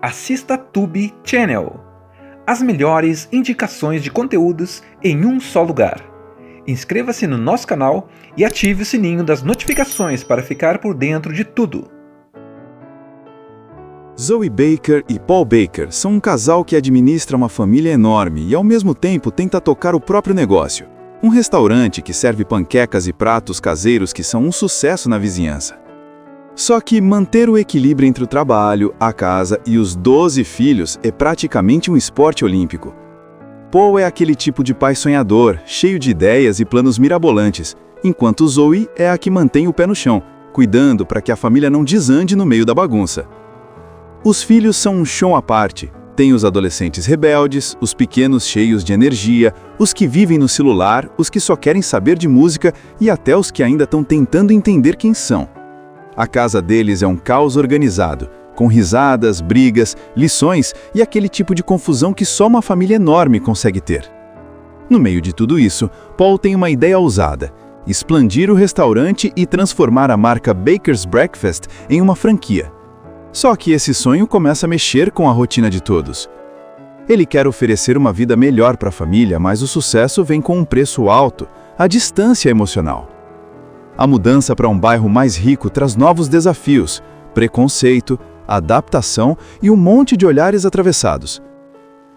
assista Tube Channel. As melhores indicações de conteúdos em um só lugar. Inscreva-se no nosso canal e ative o sininho das notificações para ficar por dentro de tudo. Zoe Baker e Paul Baker são um casal que administra uma família enorme e ao mesmo tempo tenta tocar o próprio negócio. Um restaurante que serve panquecas e pratos caseiros que são um sucesso na vizinhança. Só que manter o equilíbrio entre o trabalho, a casa e os 12 filhos é praticamente um esporte olímpico. Paul é aquele tipo de pai sonhador, cheio de ideias e planos mirabolantes, enquanto Zoe é a que mantém o pé no chão, cuidando para que a família não desande no meio da bagunça. Os filhos são um show à parte. Tem os adolescentes rebeldes, os pequenos cheios de energia, os que vivem no celular, os que só querem saber de música e até os que ainda estão tentando entender quem são. A casa deles é um caos organizado, com risadas, brigas, lições e aquele tipo de confusão que só uma família enorme consegue ter. No meio de tudo isso, Paul tem uma ideia ousada: expandir o restaurante e transformar a marca Baker's Breakfast em uma franquia. Só que esse sonho começa a mexer com a rotina de todos. Ele quer oferecer uma vida melhor para a família, mas o sucesso vem com um preço alto, a distância emocional. A mudança para um bairro mais rico traz novos desafios, preconceito, adaptação e um monte de olhares atravessados.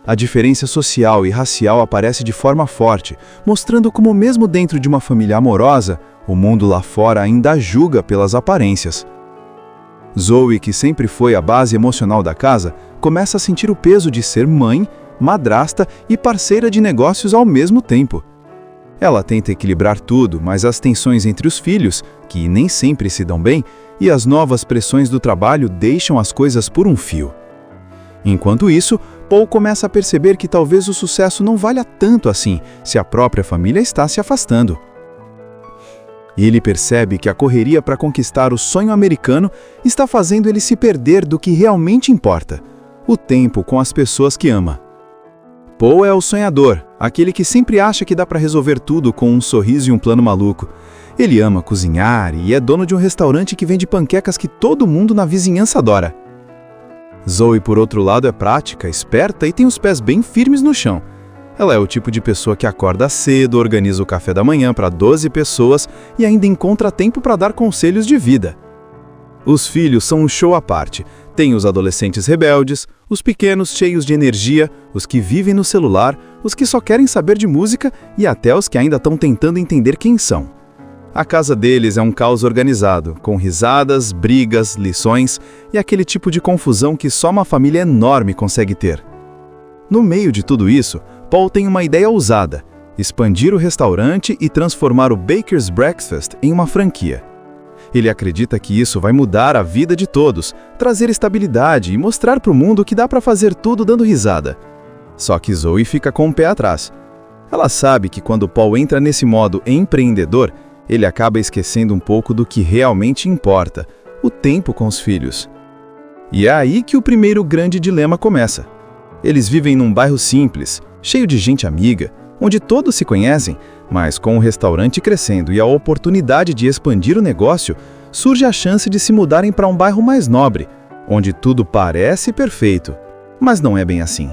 A diferença social e racial aparece de forma forte, mostrando como mesmo dentro de uma família amorosa, o mundo lá fora ainda julga pelas aparências. Zoe, que sempre foi a base emocional da casa, começa a sentir o peso de ser mãe, madrasta e parceira de negócios ao mesmo tempo. Ela tenta equilibrar tudo, mas as tensões entre os filhos, que nem sempre se dão bem, e as novas pressões do trabalho deixam as coisas por um fio. Enquanto isso, Paul começa a perceber que talvez o sucesso não valha tanto assim, se a própria família está se afastando. Ele percebe que a correria para conquistar o sonho americano está fazendo ele se perder do que realmente importa: o tempo com as pessoas que ama. Paul é o sonhador, aquele que sempre acha que dá para resolver tudo com um sorriso e um plano maluco. Ele ama cozinhar e é dono de um restaurante que vende panquecas que todo mundo na vizinhança adora. Zoe, por outro lado, é prática, esperta e tem os pés bem firmes no chão. Ela é o tipo de pessoa que acorda cedo, organiza o café da manhã para 12 pessoas e ainda encontra tempo para dar conselhos de vida. Os filhos são um show à parte. Tem os adolescentes rebeldes, os pequenos cheios de energia, os que vivem no celular, os que só querem saber de música e até os que ainda estão tentando entender quem são. A casa deles é um caos organizado, com risadas, brigas, lições e aquele tipo de confusão que só uma família enorme consegue ter. No meio de tudo isso, Paul tem uma ideia ousada: expandir o restaurante e transformar o Baker's Breakfast em uma franquia. Ele acredita que isso vai mudar a vida de todos, trazer estabilidade e mostrar para o mundo que dá para fazer tudo dando risada. Só que Zoe fica com o pé atrás. Ela sabe que quando Paul entra nesse modo empreendedor, ele acaba esquecendo um pouco do que realmente importa: o tempo com os filhos. E é aí que o primeiro grande dilema começa. Eles vivem num bairro simples, cheio de gente amiga, onde todos se conhecem, mas com o restaurante crescendo e a oportunidade de expandir o negócio, surge a chance de se mudarem para um bairro mais nobre, onde tudo parece perfeito, mas não é bem assim.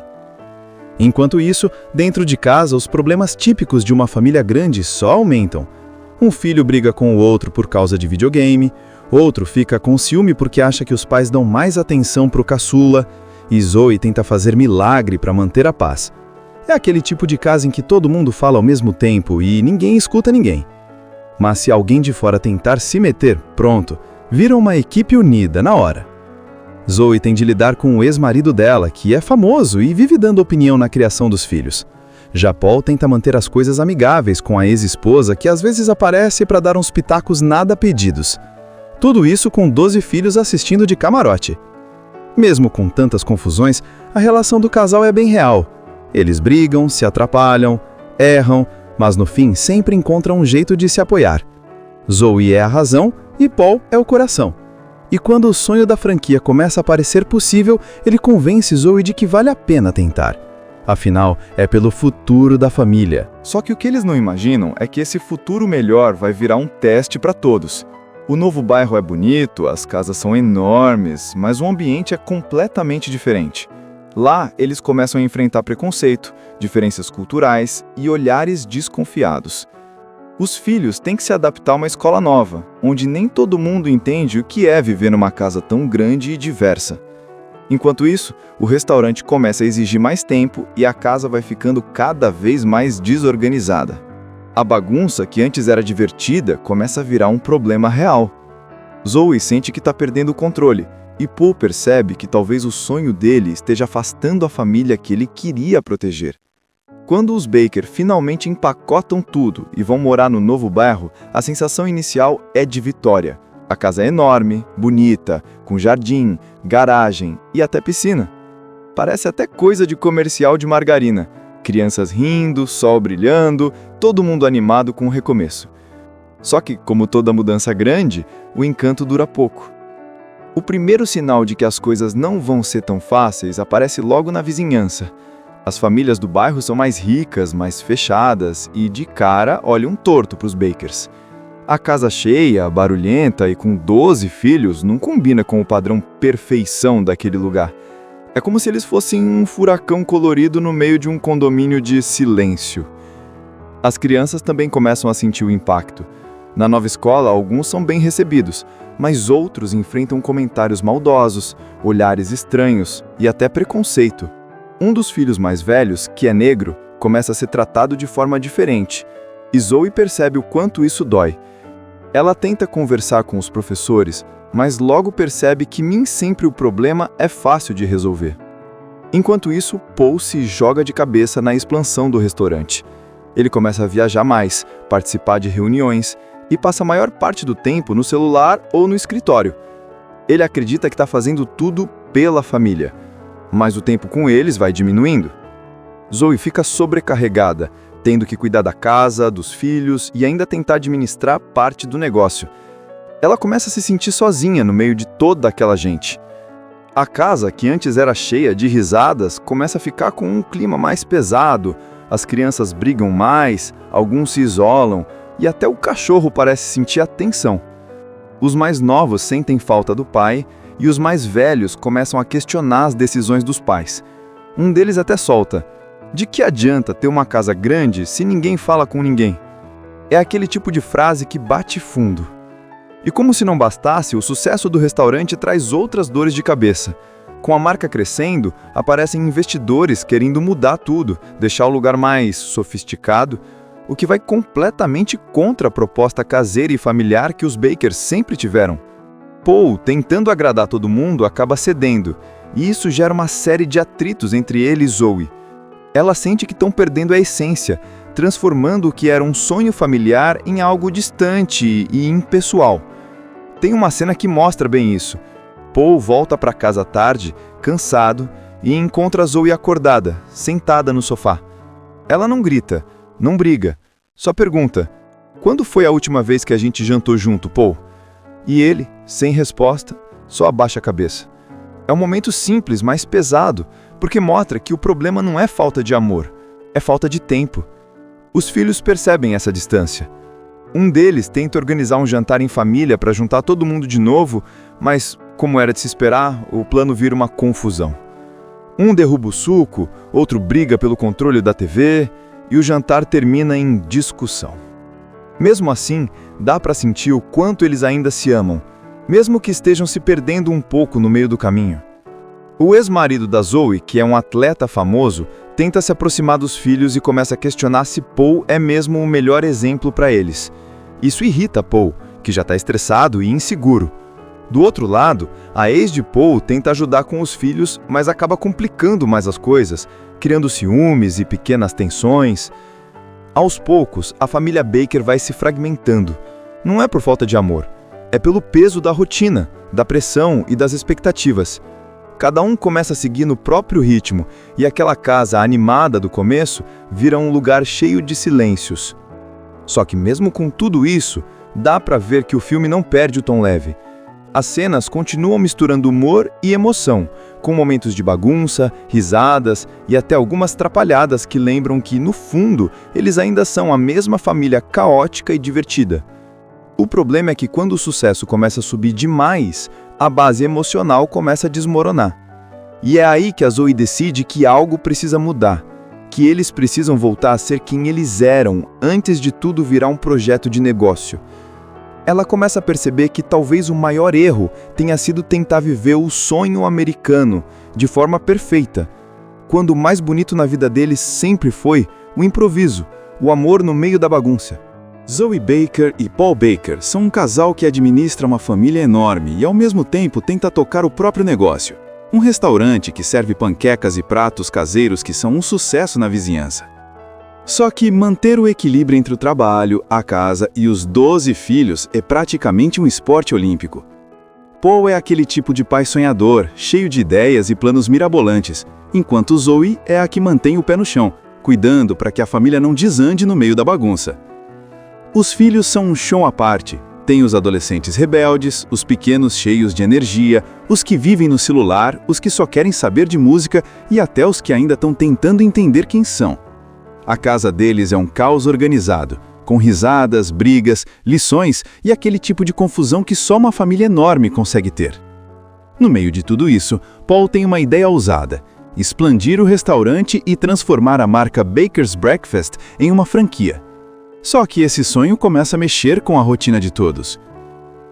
Enquanto isso, dentro de casa, os problemas típicos de uma família grande só aumentam. Um filho briga com o outro por causa de videogame, outro fica com ciúme porque acha que os pais dão mais atenção para o caçula, e Zoe tenta fazer milagre para manter a paz. É aquele tipo de casa em que todo mundo fala ao mesmo tempo e ninguém escuta ninguém. Mas se alguém de fora tentar se meter, pronto, vira uma equipe unida na hora. Zoe tem de lidar com o ex-marido dela, que é famoso e vive dando opinião na criação dos filhos. Já Paul tenta manter as coisas amigáveis com a ex-esposa, que às vezes aparece para dar uns pitacos nada pedidos. Tudo isso com 12 filhos assistindo de camarote. Mesmo com tantas confusões, a relação do casal é bem real. Eles brigam, se atrapalham, erram, mas no fim sempre encontram um jeito de se apoiar. Zoe é a razão e Paul é o coração. E quando o sonho da franquia começa a parecer possível, ele convence Zoe de que vale a pena tentar. Afinal, é pelo futuro da família. Só que o que eles não imaginam é que esse futuro melhor vai virar um teste para todos. O novo bairro é bonito, as casas são enormes, mas o ambiente é completamente diferente. Lá, eles começam a enfrentar preconceito, diferenças culturais e olhares desconfiados. Os filhos têm que se adaptar a uma escola nova, onde nem todo mundo entende o que é viver numa casa tão grande e diversa. Enquanto isso, o restaurante começa a exigir mais tempo e a casa vai ficando cada vez mais desorganizada. A bagunça, que antes era divertida, começa a virar um problema real. Zoe sente que está perdendo o controle, e Paul percebe que talvez o sonho dele esteja afastando a família que ele queria proteger. Quando os Baker finalmente empacotam tudo e vão morar no novo bairro, a sensação inicial é de vitória. A casa é enorme, bonita, com jardim, garagem e até piscina. Parece até coisa de comercial de margarina. Crianças rindo, sol brilhando, todo mundo animado com o recomeço. Só que, como toda mudança grande, o encanto dura pouco. O primeiro sinal de que as coisas não vão ser tão fáceis aparece logo na vizinhança. As famílias do bairro são mais ricas, mais fechadas e, de cara, olham torto para os Bakers. A casa cheia, barulhenta e com 12 filhos não combina com o padrão perfeição daquele lugar. É como se eles fossem um furacão colorido no meio de um condomínio de silêncio. As crianças também começam a sentir o impacto. Na nova escola, alguns são bem recebidos, mas outros enfrentam comentários maldosos, olhares estranhos e até preconceito. Um dos filhos mais velhos, que é negro, começa a ser tratado de forma diferente, e Zoe percebe o quanto isso dói. Ela tenta conversar com os professores, mas logo percebe que nem sempre o problema é fácil de resolver. Enquanto isso, Paul se joga de cabeça na expansão do restaurante. Ele começa a viajar mais, participar de reuniões e passa a maior parte do tempo no celular ou no escritório. Ele acredita que está fazendo tudo pela família, mas o tempo com eles vai diminuindo. Zoe fica sobrecarregada, tendo que cuidar da casa, dos filhos e ainda tentar administrar parte do negócio. Ela começa a se sentir sozinha no meio de toda aquela gente. A casa, que antes era cheia de risadas, começa a ficar com um clima mais pesado, as crianças brigam mais, alguns se isolam e até o cachorro parece sentir a tensão. Os mais novos sentem falta do pai e os mais velhos começam a questionar as decisões dos pais. Um deles até solta: "De que adianta ter uma casa grande se ninguém fala com ninguém?" É aquele tipo de frase que bate fundo. E como se não bastasse, o sucesso do restaurante traz outras dores de cabeça. Com a marca crescendo, aparecem investidores querendo mudar tudo, deixar o lugar mais sofisticado, o que vai completamente contra a proposta caseira e familiar que os Bakers sempre tiveram. Paul, tentando agradar todo mundo, acaba cedendo, e isso gera uma série de atritos entre ele e Zoe. Ela sente que estão perdendo a essência, transformando o que era um sonho familiar em algo distante e impessoal. Tem uma cena que mostra bem isso. Paul volta para casa à tarde, cansado, e encontra Zoe acordada, sentada no sofá. Ela não grita, não briga, só pergunta: "Quando foi a última vez que a gente jantou junto, Paul?" E ele, sem resposta, só abaixa a cabeça. É um momento simples, mas pesado, porque mostra que o problema não é falta de amor, é falta de tempo. Os filhos percebem essa distância. Um deles tenta organizar um jantar em família para juntar todo mundo de novo, mas, como era de se esperar, o plano vira uma confusão. Um derruba o suco, outro briga pelo controle da TV, e o jantar termina em discussão. Mesmo assim, dá para sentir o quanto eles ainda se amam, mesmo que estejam se perdendo um pouco no meio do caminho. O ex-marido da Zoe, que é um atleta famoso, tenta se aproximar dos filhos e começa a questionar se Paul é mesmo o melhor exemplo para eles. Isso irrita Paul, que já está estressado e inseguro. Do outro lado, a ex de Paul tenta ajudar com os filhos, mas acaba complicando mais as coisas, criando ciúmes e pequenas tensões. Aos poucos, a família Baker vai se fragmentando. Não é por falta de amor, é pelo peso da rotina, da pressão e das expectativas. Cada um começa a seguir no próprio ritmo, e aquela casa animada do começo vira um lugar cheio de silêncios. Só que mesmo com tudo isso, dá para ver que o filme não perde o tom leve. As cenas continuam misturando humor e emoção, com momentos de bagunça, risadas e até algumas trapalhadas que lembram que, no fundo, eles ainda são a mesma família caótica e divertida. O problema é que quando o sucesso começa a subir demais, a base emocional começa a desmoronar. E é aí que a Zoe decide que algo precisa mudar, que eles precisam voltar a ser quem eles eram antes de tudo virar um projeto de negócio. Ela começa a perceber que talvez o maior erro tenha sido tentar viver o sonho americano de forma perfeita, quando o mais bonito na vida deles sempre foi o improviso, o amor no meio da bagunça. Zoe Baker e Paul Baker são um casal que administra uma família enorme e ao mesmo tempo tenta tocar o próprio negócio. Um restaurante que serve panquecas e pratos caseiros que são um sucesso na vizinhança. Só que manter o equilíbrio entre o trabalho, a casa e os 12 filhos é praticamente um esporte olímpico. Paul é aquele tipo de pai sonhador, cheio de ideias e planos mirabolantes, enquanto Zoe é a que mantém o pé no chão, cuidando para que a família não desande no meio da bagunça. Os filhos são um show à parte. Tem os adolescentes rebeldes, os pequenos cheios de energia, os que vivem no celular, os que só querem saber de música e até os que ainda estão tentando entender quem são. A casa deles é um caos organizado, com risadas, brigas, lições e aquele tipo de confusão que só uma família enorme consegue ter. No meio de tudo isso, Paul tem uma ideia ousada: expandir o restaurante e transformar a marca Baker's Breakfast em uma franquia. Só que esse sonho começa a mexer com a rotina de todos.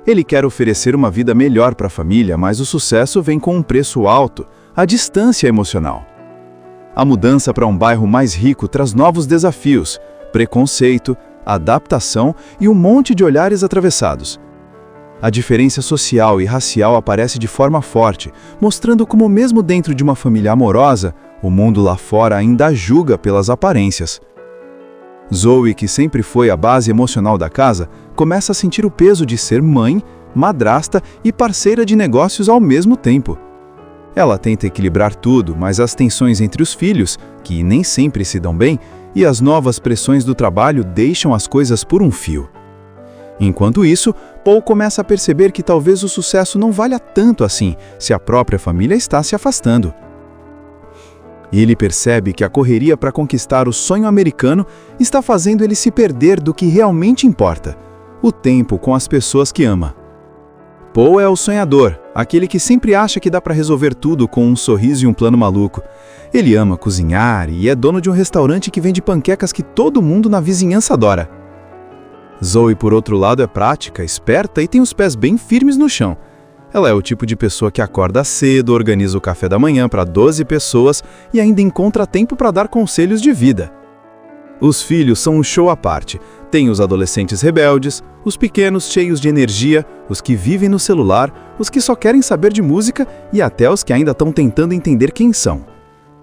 Ele quer oferecer uma vida melhor para a família, mas o sucesso vem com um preço alto, a distância emocional. A mudança para um bairro mais rico traz novos desafios, preconceito, adaptação e um monte de olhares atravessados. A diferença social e racial aparece de forma forte, mostrando como mesmo dentro de uma família amorosa, o mundo lá fora ainda julga pelas aparências. Zoe, que sempre foi a base emocional da casa, começa a sentir o peso de ser mãe, madrasta e parceira de negócios ao mesmo tempo. Ela tenta equilibrar tudo, mas as tensões entre os filhos, que nem sempre se dão bem, e as novas pressões do trabalho deixam as coisas por um fio. Enquanto isso, Paul começa a perceber que talvez o sucesso não valha tanto assim se a própria família está se afastando. Ele percebe que a correria para conquistar o sonho americano está fazendo ele se perder do que realmente importa: o tempo com as pessoas que ama. Paul é o sonhador, aquele que sempre acha que dá para resolver tudo com um sorriso e um plano maluco. Ele ama cozinhar e é dono de um restaurante que vende panquecas que todo mundo na vizinhança adora. Zoe, por outro lado, é prática, esperta e tem os pés bem firmes no chão. Ela é o tipo de pessoa que acorda cedo, organiza o café da manhã para 12 pessoas e ainda encontra tempo para dar conselhos de vida. Os filhos são um show à parte. Tem os adolescentes rebeldes, os pequenos cheios de energia, os que vivem no celular, os que só querem saber de música e até os que ainda estão tentando entender quem são.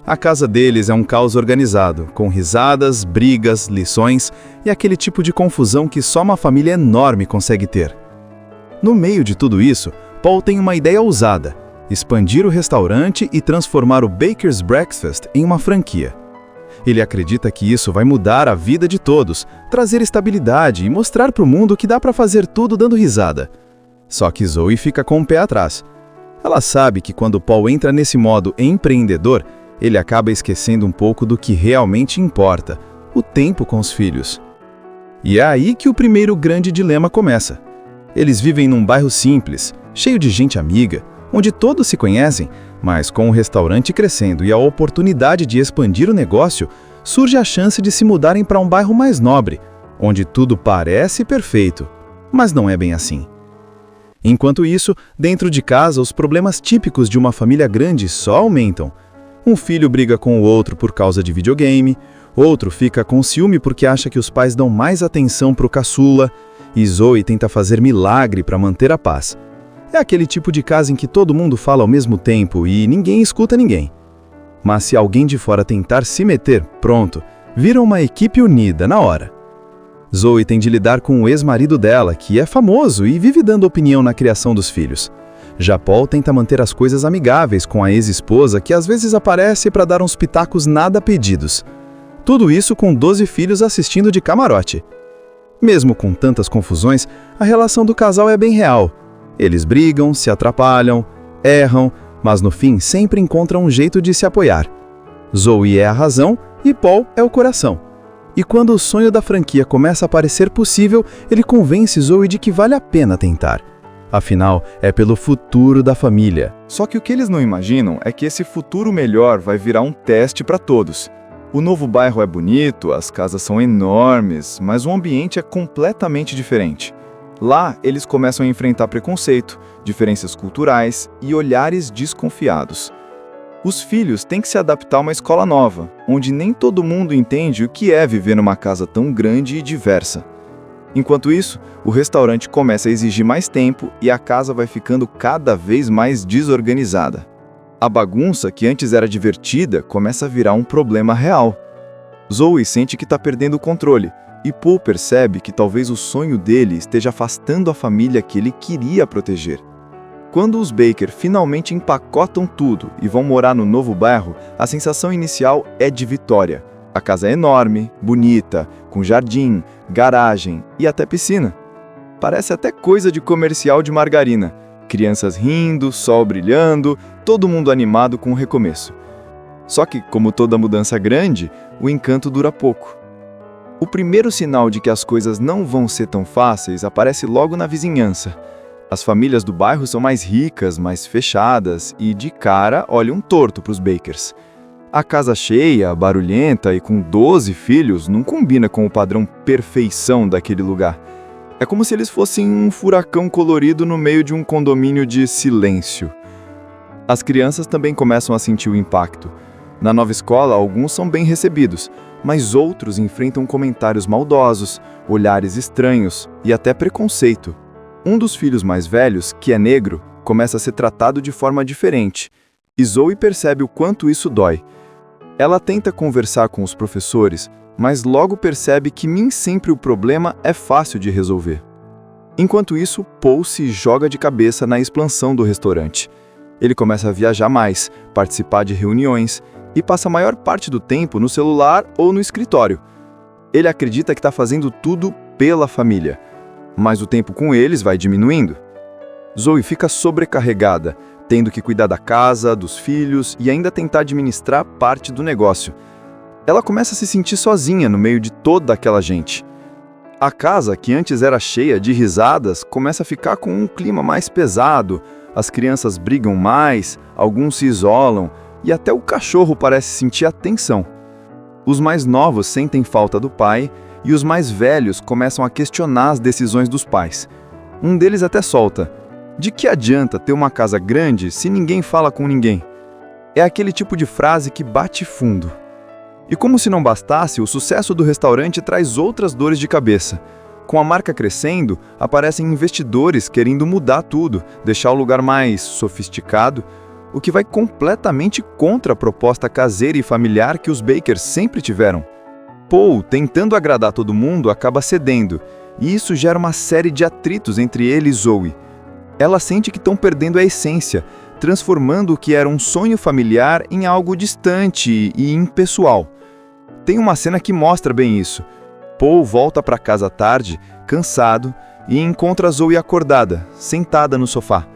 A casa deles é um caos organizado, com risadas, brigas, lições e aquele tipo de confusão que só uma família enorme consegue ter. No meio de tudo isso, Paul tem uma ideia ousada: expandir o restaurante e transformar o Baker's Breakfast em uma franquia. Ele acredita que isso vai mudar a vida de todos, trazer estabilidade e mostrar para o mundo que dá para fazer tudo dando risada. Só que Zoe fica com o pé atrás. Ela sabe que quando Paul entra nesse modo empreendedor, ele acaba esquecendo um pouco do que realmente importa: o tempo com os filhos. E é aí que o primeiro grande dilema começa. Eles vivem num bairro simples, cheio de gente amiga, onde todos se conhecem, mas com o restaurante crescendo e a oportunidade de expandir o negócio, surge a chance de se mudarem para um bairro mais nobre, onde tudo parece perfeito, mas não é bem assim. Enquanto isso, dentro de casa, os problemas típicos de uma família grande só aumentam. Um filho briga com o outro por causa de videogame, outro fica com ciúme porque acha que os pais dão mais atenção para o caçula, e Zoe tenta fazer milagre para manter a paz. É aquele tipo de casa em que todo mundo fala ao mesmo tempo e ninguém escuta ninguém. Mas se alguém de fora tentar se meter, pronto, vira uma equipe unida na hora. Zoe tem de lidar com o ex-marido dela, que é famoso e vive dando opinião na criação dos filhos. Já Paul tenta manter as coisas amigáveis com a ex-esposa, que às vezes aparece para dar uns pitacos nada pedidos. Tudo isso com 12 filhos assistindo de camarote. Mesmo com tantas confusões, a relação do casal é bem real. Eles brigam, se atrapalham, erram, mas no fim sempre encontram um jeito de se apoiar. Zoe é a razão e Paul é o coração. E quando o sonho da franquia começa a parecer possível, ele convence Zoe de que vale a pena tentar. Afinal, é pelo futuro da família. Só que o que eles não imaginam é que esse futuro melhor vai virar um teste para todos. O novo bairro é bonito, as casas são enormes, mas o ambiente é completamente diferente. Lá, eles começam a enfrentar preconceito, diferenças culturais e olhares desconfiados. Os filhos têm que se adaptar a uma escola nova, onde nem todo mundo entende o que é viver numa casa tão grande e diversa. Enquanto isso, o restaurante começa a exigir mais tempo e a casa vai ficando cada vez mais desorganizada. A bagunça, que antes era divertida, começa a virar um problema real. Zoe sente que está perdendo o controle, e Paul percebe que talvez o sonho dele esteja afastando a família que ele queria proteger. Quando os Baker finalmente empacotam tudo e vão morar no novo bairro, a sensação inicial é de vitória. A casa é enorme, bonita, com jardim, garagem e até piscina. Parece até coisa de comercial de margarina. Crianças rindo, sol brilhando, todo mundo animado com o recomeço. Só que, como toda mudança grande, o encanto dura pouco. O primeiro sinal de que as coisas não vão ser tão fáceis aparece logo na vizinhança. As famílias do bairro são mais ricas, mais fechadas e, de cara, olham torto para os Bakers. A casa cheia, barulhenta e com 12 filhos não combina com o padrão perfeição daquele lugar. É como se eles fossem um furacão colorido no meio de um condomínio de silêncio. As crianças também começam a sentir o impacto. Na nova escola, alguns são bem recebidos, mas outros enfrentam comentários maldosos, olhares estranhos e até preconceito. Um dos filhos mais velhos, que é negro, começa a ser tratado de forma diferente, e Zoe percebe o quanto isso dói. Ela tenta conversar com os professores, mas logo percebe que nem sempre o problema é fácil de resolver. Enquanto isso, Paul se joga de cabeça na expansão do restaurante. Ele começa a viajar mais, participar de reuniões e passa a maior parte do tempo no celular ou no escritório. Ele acredita que está fazendo tudo pela família, mas o tempo com eles vai diminuindo. Zoe fica sobrecarregada, tendo que cuidar da casa, dos filhos e ainda tentar administrar parte do negócio. Ela começa a se sentir sozinha no meio de toda aquela gente. A casa, que antes era cheia de risadas, começa a ficar com um clima mais pesado, as crianças brigam mais, alguns se isolam e até o cachorro parece sentir a tensão. Os mais novos sentem falta do pai e os mais velhos começam a questionar as decisões dos pais. Um deles até solta: de que adianta ter uma casa grande se ninguém fala com ninguém? É aquele tipo de frase que bate fundo. E como se não bastasse, o sucesso do restaurante traz outras dores de cabeça. Com a marca crescendo, aparecem investidores querendo mudar tudo, deixar o lugar mais sofisticado, o que vai completamente contra a proposta caseira e familiar que os Bakers sempre tiveram. Paul, tentando agradar todo mundo, acaba cedendo, e isso gera uma série de atritos entre ele e Zoe. Ela sente que estão perdendo a essência, transformando o que era um sonho familiar em algo distante e impessoal. Tem uma cena que mostra bem isso. Paul volta para casa à tarde, cansado, e encontra Zoe acordada, sentada no sofá.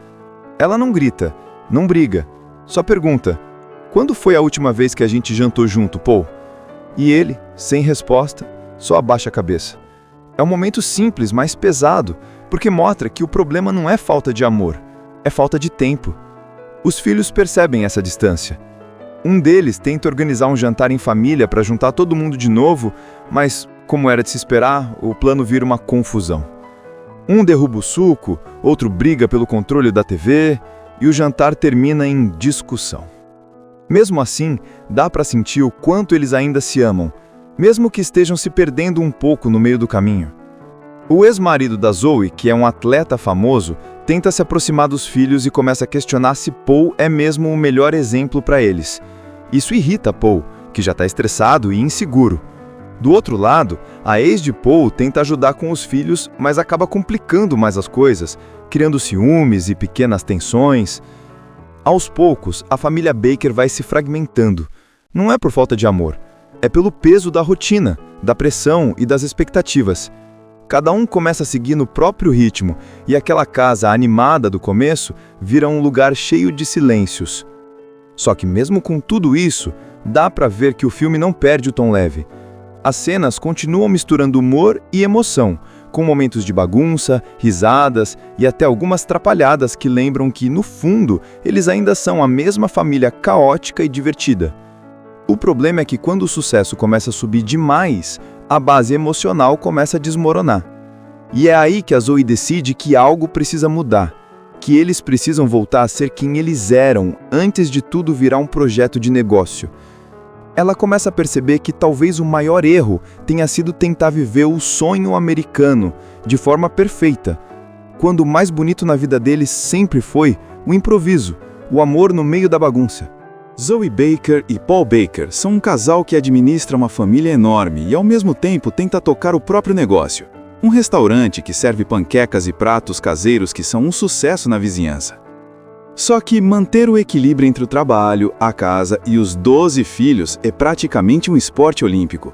Ela não grita, não briga, só pergunta: quando foi a última vez que a gente jantou junto, Paul? E ele, sem resposta, só abaixa a cabeça. É um momento simples, mas pesado, porque mostra que o problema não é falta de amor, é falta de tempo. Os filhos percebem essa distância. Um deles tenta organizar um jantar em família para juntar todo mundo de novo, mas, como era de se esperar, o plano vira uma confusão. Um derruba o suco, outro briga pelo controle da TV, e o jantar termina em discussão. Mesmo assim, dá para sentir o quanto eles ainda se amam, mesmo que estejam se perdendo um pouco no meio do caminho. O ex-marido da Zoe, que é um atleta famoso, tenta se aproximar dos filhos e começa a questionar se Paul é mesmo o melhor exemplo para eles. Isso irrita Paul, que já está estressado e inseguro. Do outro lado, a ex de Paul tenta ajudar com os filhos, mas acaba complicando mais as coisas, criando ciúmes e pequenas tensões. Aos poucos, a família Baker vai se fragmentando. Não é por falta de amor, é pelo peso da rotina, da pressão e das expectativas. Cada um começa a seguir no próprio ritmo, e aquela casa animada do começo vira um lugar cheio de silêncios. Só que mesmo com tudo isso, dá para ver que o filme não perde o tom leve. As cenas continuam misturando humor e emoção, com momentos de bagunça, risadas e até algumas trapalhadas que lembram que, no fundo, eles ainda são a mesma família caótica e divertida. O problema é que quando o sucesso começa a subir demais, a base emocional começa a desmoronar. E é aí que a Zoe decide que algo precisa mudar, que eles precisam voltar a ser quem eles eram antes de tudo virar um projeto de negócio. Ela começa a perceber que talvez o maior erro tenha sido tentar viver o sonho americano de forma perfeita, quando o mais bonito na vida deles sempre foi o improviso, o amor no meio da bagunça. Zoe Baker e Paul Baker são um casal que administra uma família enorme e ao mesmo tempo tenta tocar o próprio negócio. Um restaurante que serve panquecas e pratos caseiros que são um sucesso na vizinhança. Só que manter o equilíbrio entre o trabalho, a casa e os 12 filhos é praticamente um esporte olímpico.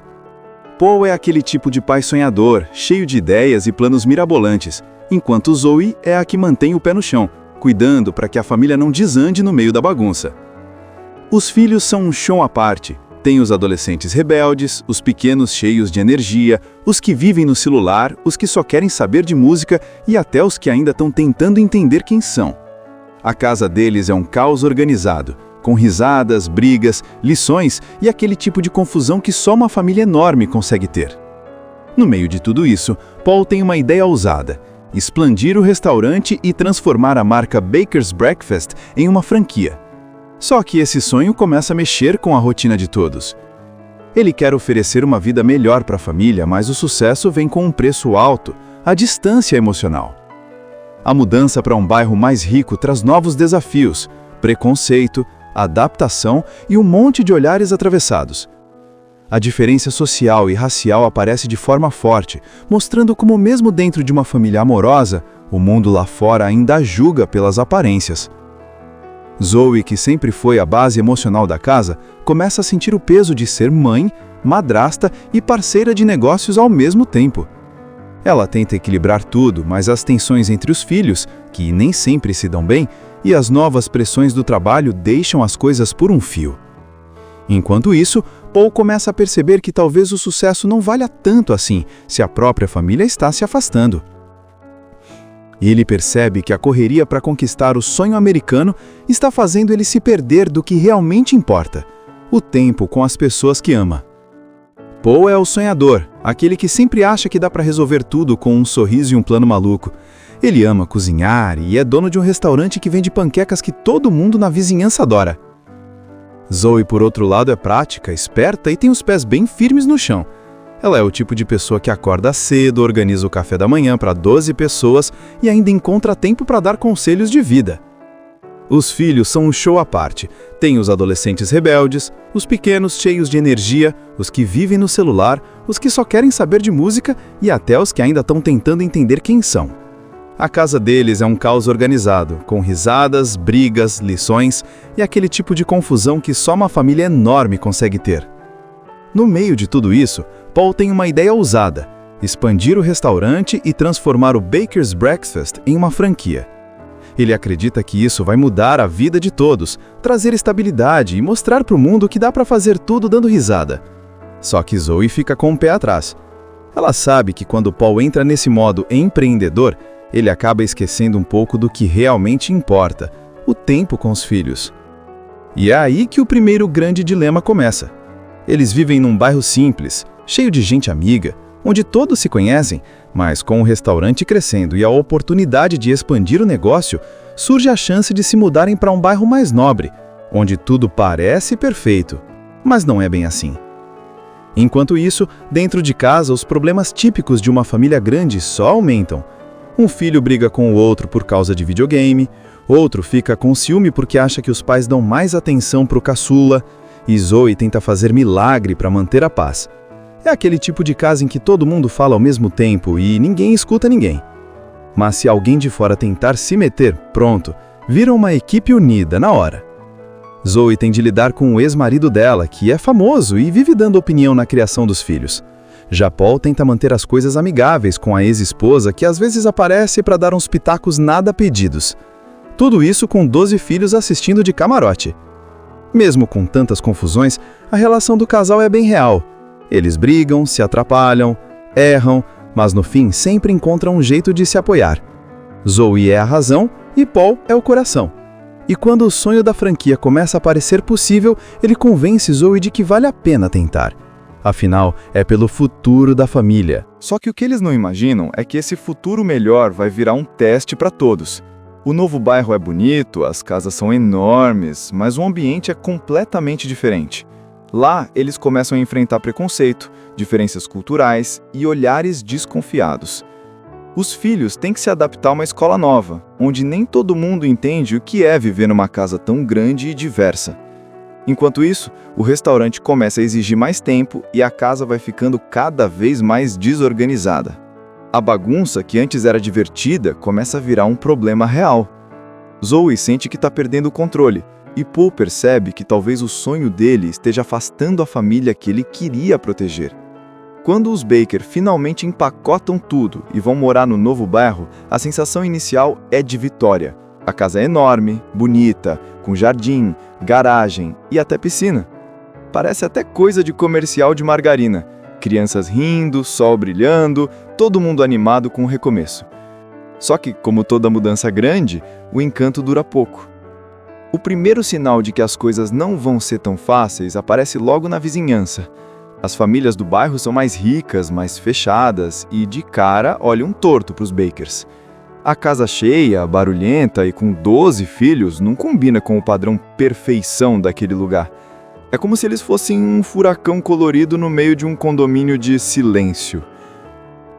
Paul é aquele tipo de pai sonhador, cheio de ideias e planos mirabolantes, enquanto Zoe é a que mantém o pé no chão, cuidando para que a família não desande no meio da bagunça. Os filhos são um show à parte. Tem os adolescentes rebeldes, os pequenos cheios de energia, os que vivem no celular, os que só querem saber de música e até os que ainda estão tentando entender quem são. A casa deles é um caos organizado, com risadas, brigas, lições e aquele tipo de confusão que só uma família enorme consegue ter. No meio de tudo isso, Paul tem uma ideia ousada: expandir o restaurante e transformar a marca Baker's Breakfast em uma franquia. Só que esse sonho começa a mexer com a rotina de todos. Ele quer oferecer uma vida melhor para a família, mas o sucesso vem com um preço alto, a distância emocional. A mudança para um bairro mais rico traz novos desafios, preconceito, adaptação e um monte de olhares atravessados. A diferença social e racial aparece de forma forte, mostrando como mesmo dentro de uma família amorosa, o mundo lá fora ainda julga pelas aparências. Zoe, que sempre foi a base emocional da casa, começa a sentir o peso de ser mãe, madrasta e parceira de negócios ao mesmo tempo. Ela tenta equilibrar tudo, mas as tensões entre os filhos, que nem sempre se dão bem, e as novas pressões do trabalho deixam as coisas por um fio. Enquanto isso, Paul começa a perceber que talvez o sucesso não valha tanto assim se a própria família está se afastando. Ele percebe que a correria para conquistar o sonho americano está fazendo ele se perder do que realmente importa: o tempo com as pessoas que ama. Paul é o sonhador, aquele que sempre acha que dá para resolver tudo com um sorriso e um plano maluco. Ele ama cozinhar e é dono de um restaurante que vende panquecas que todo mundo na vizinhança adora. Zoe, por outro lado, é prática, esperta e tem os pés bem firmes no chão. Ela é o tipo de pessoa que acorda cedo, organiza o café da manhã para 12 pessoas e ainda encontra tempo para dar conselhos de vida. Os filhos são um show à parte. Tem os adolescentes rebeldes, os pequenos cheios de energia, os que vivem no celular, os que só querem saber de música e até os que ainda estão tentando entender quem são. A casa deles é um caos organizado, com risadas, brigas, lições e aquele tipo de confusão que só uma família enorme consegue ter. No meio de tudo isso, Paul tem uma ideia ousada: expandir o restaurante e transformar o Baker's Breakfast em uma franquia. Ele acredita que isso vai mudar a vida de todos, trazer estabilidade e mostrar para o mundo que dá para fazer tudo dando risada. Só que Zoe fica com o pé atrás. Ela sabe que quando Paul entra nesse modo empreendedor, ele acaba esquecendo um pouco do que realmente importa: o tempo com os filhos. E é aí que o primeiro grande dilema começa. Eles vivem num bairro simples, cheio de gente amiga, onde todos se conhecem, mas com o restaurante crescendo e a oportunidade de expandir o negócio, surge a chance de se mudarem para um bairro mais nobre, onde tudo parece perfeito, mas não é bem assim. Enquanto isso, dentro de casa, os problemas típicos de uma família grande só aumentam. Um filho briga com o outro por causa de videogame, outro fica com ciúme porque acha que os pais dão mais atenção para o caçula, e Zoe tenta fazer milagre para manter a paz. É aquele tipo de casa em que todo mundo fala ao mesmo tempo e ninguém escuta ninguém. Mas se alguém de fora tentar se meter, pronto, vira uma equipe unida na hora. Zoe tem de lidar com o ex-marido dela, que é famoso e vive dando opinião na criação dos filhos. Já Paul tenta manter as coisas amigáveis com a ex-esposa, que às vezes aparece para dar uns pitacos nada pedidos. Tudo isso com 12 filhos assistindo de camarote. Mesmo com tantas confusões, a relação do casal é bem real. Eles brigam, se atrapalham, erram, mas no fim sempre encontram um jeito de se apoiar. Zoe é a razão e Paul é o coração. E quando o sonho da franquia começa a parecer possível, ele convence Zoe de que vale a pena tentar. Afinal, é pelo futuro da família. Só que o que eles não imaginam é que esse futuro melhor vai virar um teste para todos. O novo bairro é bonito, as casas são enormes, mas o ambiente é completamente diferente. Lá, eles começam a enfrentar preconceito, diferenças culturais e olhares desconfiados. Os filhos têm que se adaptar a uma escola nova, onde nem todo mundo entende o que é viver numa casa tão grande e diversa. Enquanto isso, o restaurante começa a exigir mais tempo e a casa vai ficando cada vez mais desorganizada. A bagunça, que antes era divertida, começa a virar um problema real. Zoe sente que está perdendo o controle, e Paul percebe que talvez o sonho dele esteja afastando a família que ele queria proteger. Quando os Baker finalmente empacotam tudo e vão morar no novo bairro, a sensação inicial é de vitória. A casa é enorme, bonita, com jardim, garagem e até piscina. Parece até coisa de comercial de margarina. Crianças rindo, sol brilhando, todo mundo animado com o recomeço. Só que, como toda mudança grande, o encanto dura pouco. O primeiro sinal de que as coisas não vão ser tão fáceis aparece logo na vizinhança. As famílias do bairro são mais ricas, mais fechadas e, de cara, olham torto para os Bakers. A casa cheia, barulhenta e com 12 filhos não combina com o padrão perfeição daquele lugar. É como se eles fossem um furacão colorido no meio de um condomínio de silêncio.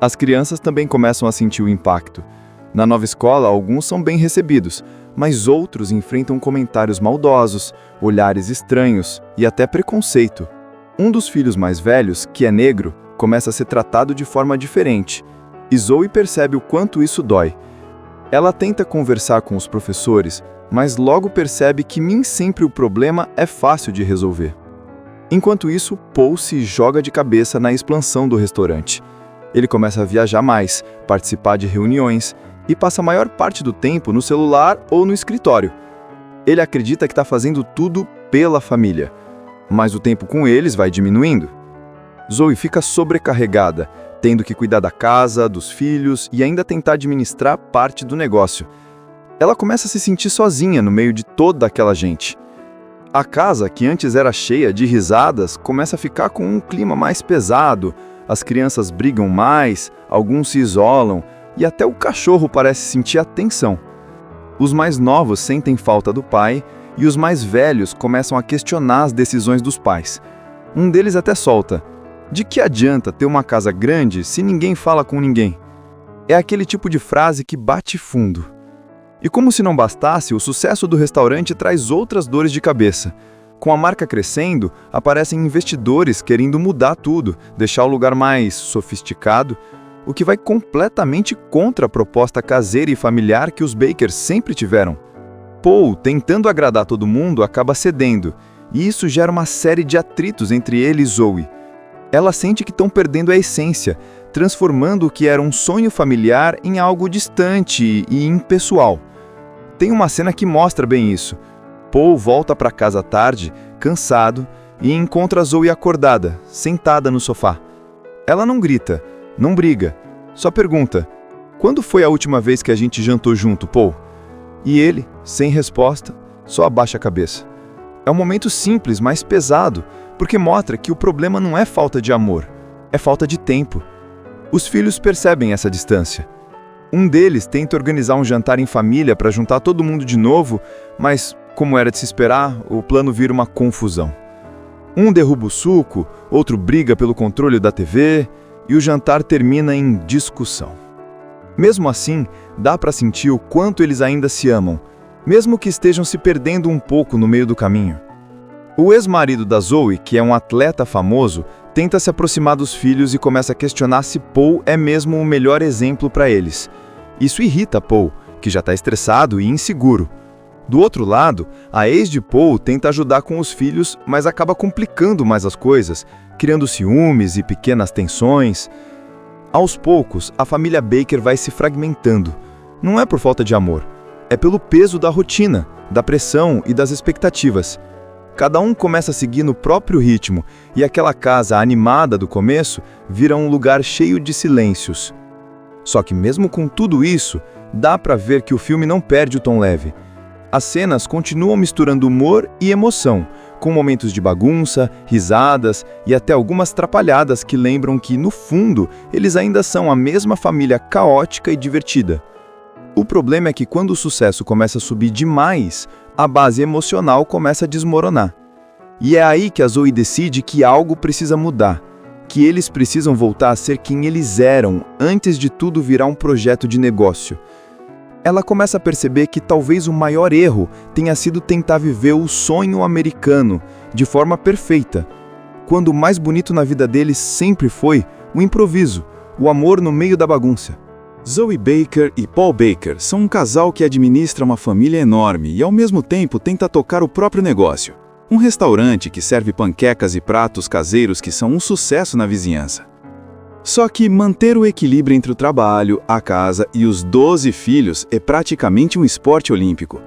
As crianças também começam a sentir o impacto. Na nova escola, alguns são bem recebidos, mas outros enfrentam comentários maldosos, olhares estranhos e até preconceito. Um dos filhos mais velhos, que é negro, começa a ser tratado de forma diferente, e Zoe percebe o quanto isso dói. Ela tenta conversar com os professores, mas logo percebe que nem sempre o problema é fácil de resolver. Enquanto isso, Paul se joga de cabeça na expansão do restaurante. Ele começa a viajar mais, participar de reuniões e passa a maior parte do tempo no celular ou no escritório. Ele acredita que está fazendo tudo pela família, mas o tempo com eles vai diminuindo. Zoe fica sobrecarregada, tendo que cuidar da casa, dos filhos e ainda tentar administrar parte do negócio. Ela começa a se sentir sozinha no meio de toda aquela gente. A casa, que antes era cheia de risadas, começa a ficar com um clima mais pesado, as crianças brigam mais, alguns se isolam e até o cachorro parece sentir a tensão. Os mais novos sentem falta do pai e os mais velhos começam a questionar as decisões dos pais. Um deles até solta: de que adianta ter uma casa grande se ninguém fala com ninguém? É aquele tipo de frase que bate fundo. E como se não bastasse, o sucesso do restaurante traz outras dores de cabeça. Com a marca crescendo, aparecem investidores querendo mudar tudo, deixar o lugar mais sofisticado, o que vai completamente contra a proposta caseira e familiar que os Bakers sempre tiveram. Paul, tentando agradar todo mundo, acaba cedendo, e isso gera uma série de atritos entre ele e Zoe. Ela sente que estão perdendo a essência, transformando o que era um sonho familiar em algo distante e impessoal. Tem uma cena que mostra bem isso. Paul volta para casa à tarde, cansado, e encontra Zoe acordada, sentada no sofá. Ela não grita, não briga, só pergunta: quando foi a última vez que a gente jantou junto, Paul? E ele, sem resposta, só abaixa a cabeça. É um momento simples, mas pesado, porque mostra que o problema não é falta de amor, é falta de tempo. Os filhos percebem essa distância. Um deles tenta organizar um jantar em família para juntar todo mundo de novo, mas, como era de se esperar, o plano vira uma confusão. Um derruba o suco, outro briga pelo controle da TV, e o jantar termina em discussão. Mesmo assim, dá para sentir o quanto eles ainda se amam, mesmo que estejam se perdendo um pouco no meio do caminho. O ex-marido da Zoe, que é um atleta famoso, tenta se aproximar dos filhos e começa a questionar se Paul é mesmo o melhor exemplo para eles. Isso irrita Paul, que já está estressado e inseguro. Do outro lado, a ex de Paul tenta ajudar com os filhos, mas acaba complicando mais as coisas, criando ciúmes e pequenas tensões. Aos poucos, a família Baker vai se fragmentando. Não é por falta de amor, é pelo peso da rotina, da pressão e das expectativas. Cada um começa a seguir no próprio ritmo, e aquela casa animada do começo vira um lugar cheio de silêncios. Só que mesmo com tudo isso, dá pra ver que o filme não perde o tom leve. As cenas continuam misturando humor e emoção, com momentos de bagunça, risadas e até algumas trapalhadas que lembram que, no fundo, eles ainda são a mesma família caótica e divertida. O problema é que quando o sucesso começa a subir demais, a base emocional começa a desmoronar. E é aí que a Zoe decide que algo precisa mudar, que eles precisam voltar a ser quem eles eram antes de tudo virar um projeto de negócio. Ela começa a perceber que talvez o maior erro tenha sido tentar viver o sonho americano de forma perfeita, quando o mais bonito na vida deles sempre foi o improviso, o amor no meio da bagunça. Zoe Baker e Paul Baker são um casal que administra uma família enorme e ao mesmo tempo tenta tocar o próprio negócio. Um restaurante que serve panquecas e pratos caseiros que são um sucesso na vizinhança. Só que manter o equilíbrio entre o trabalho, a casa e os 12 filhos é praticamente um esporte olímpico.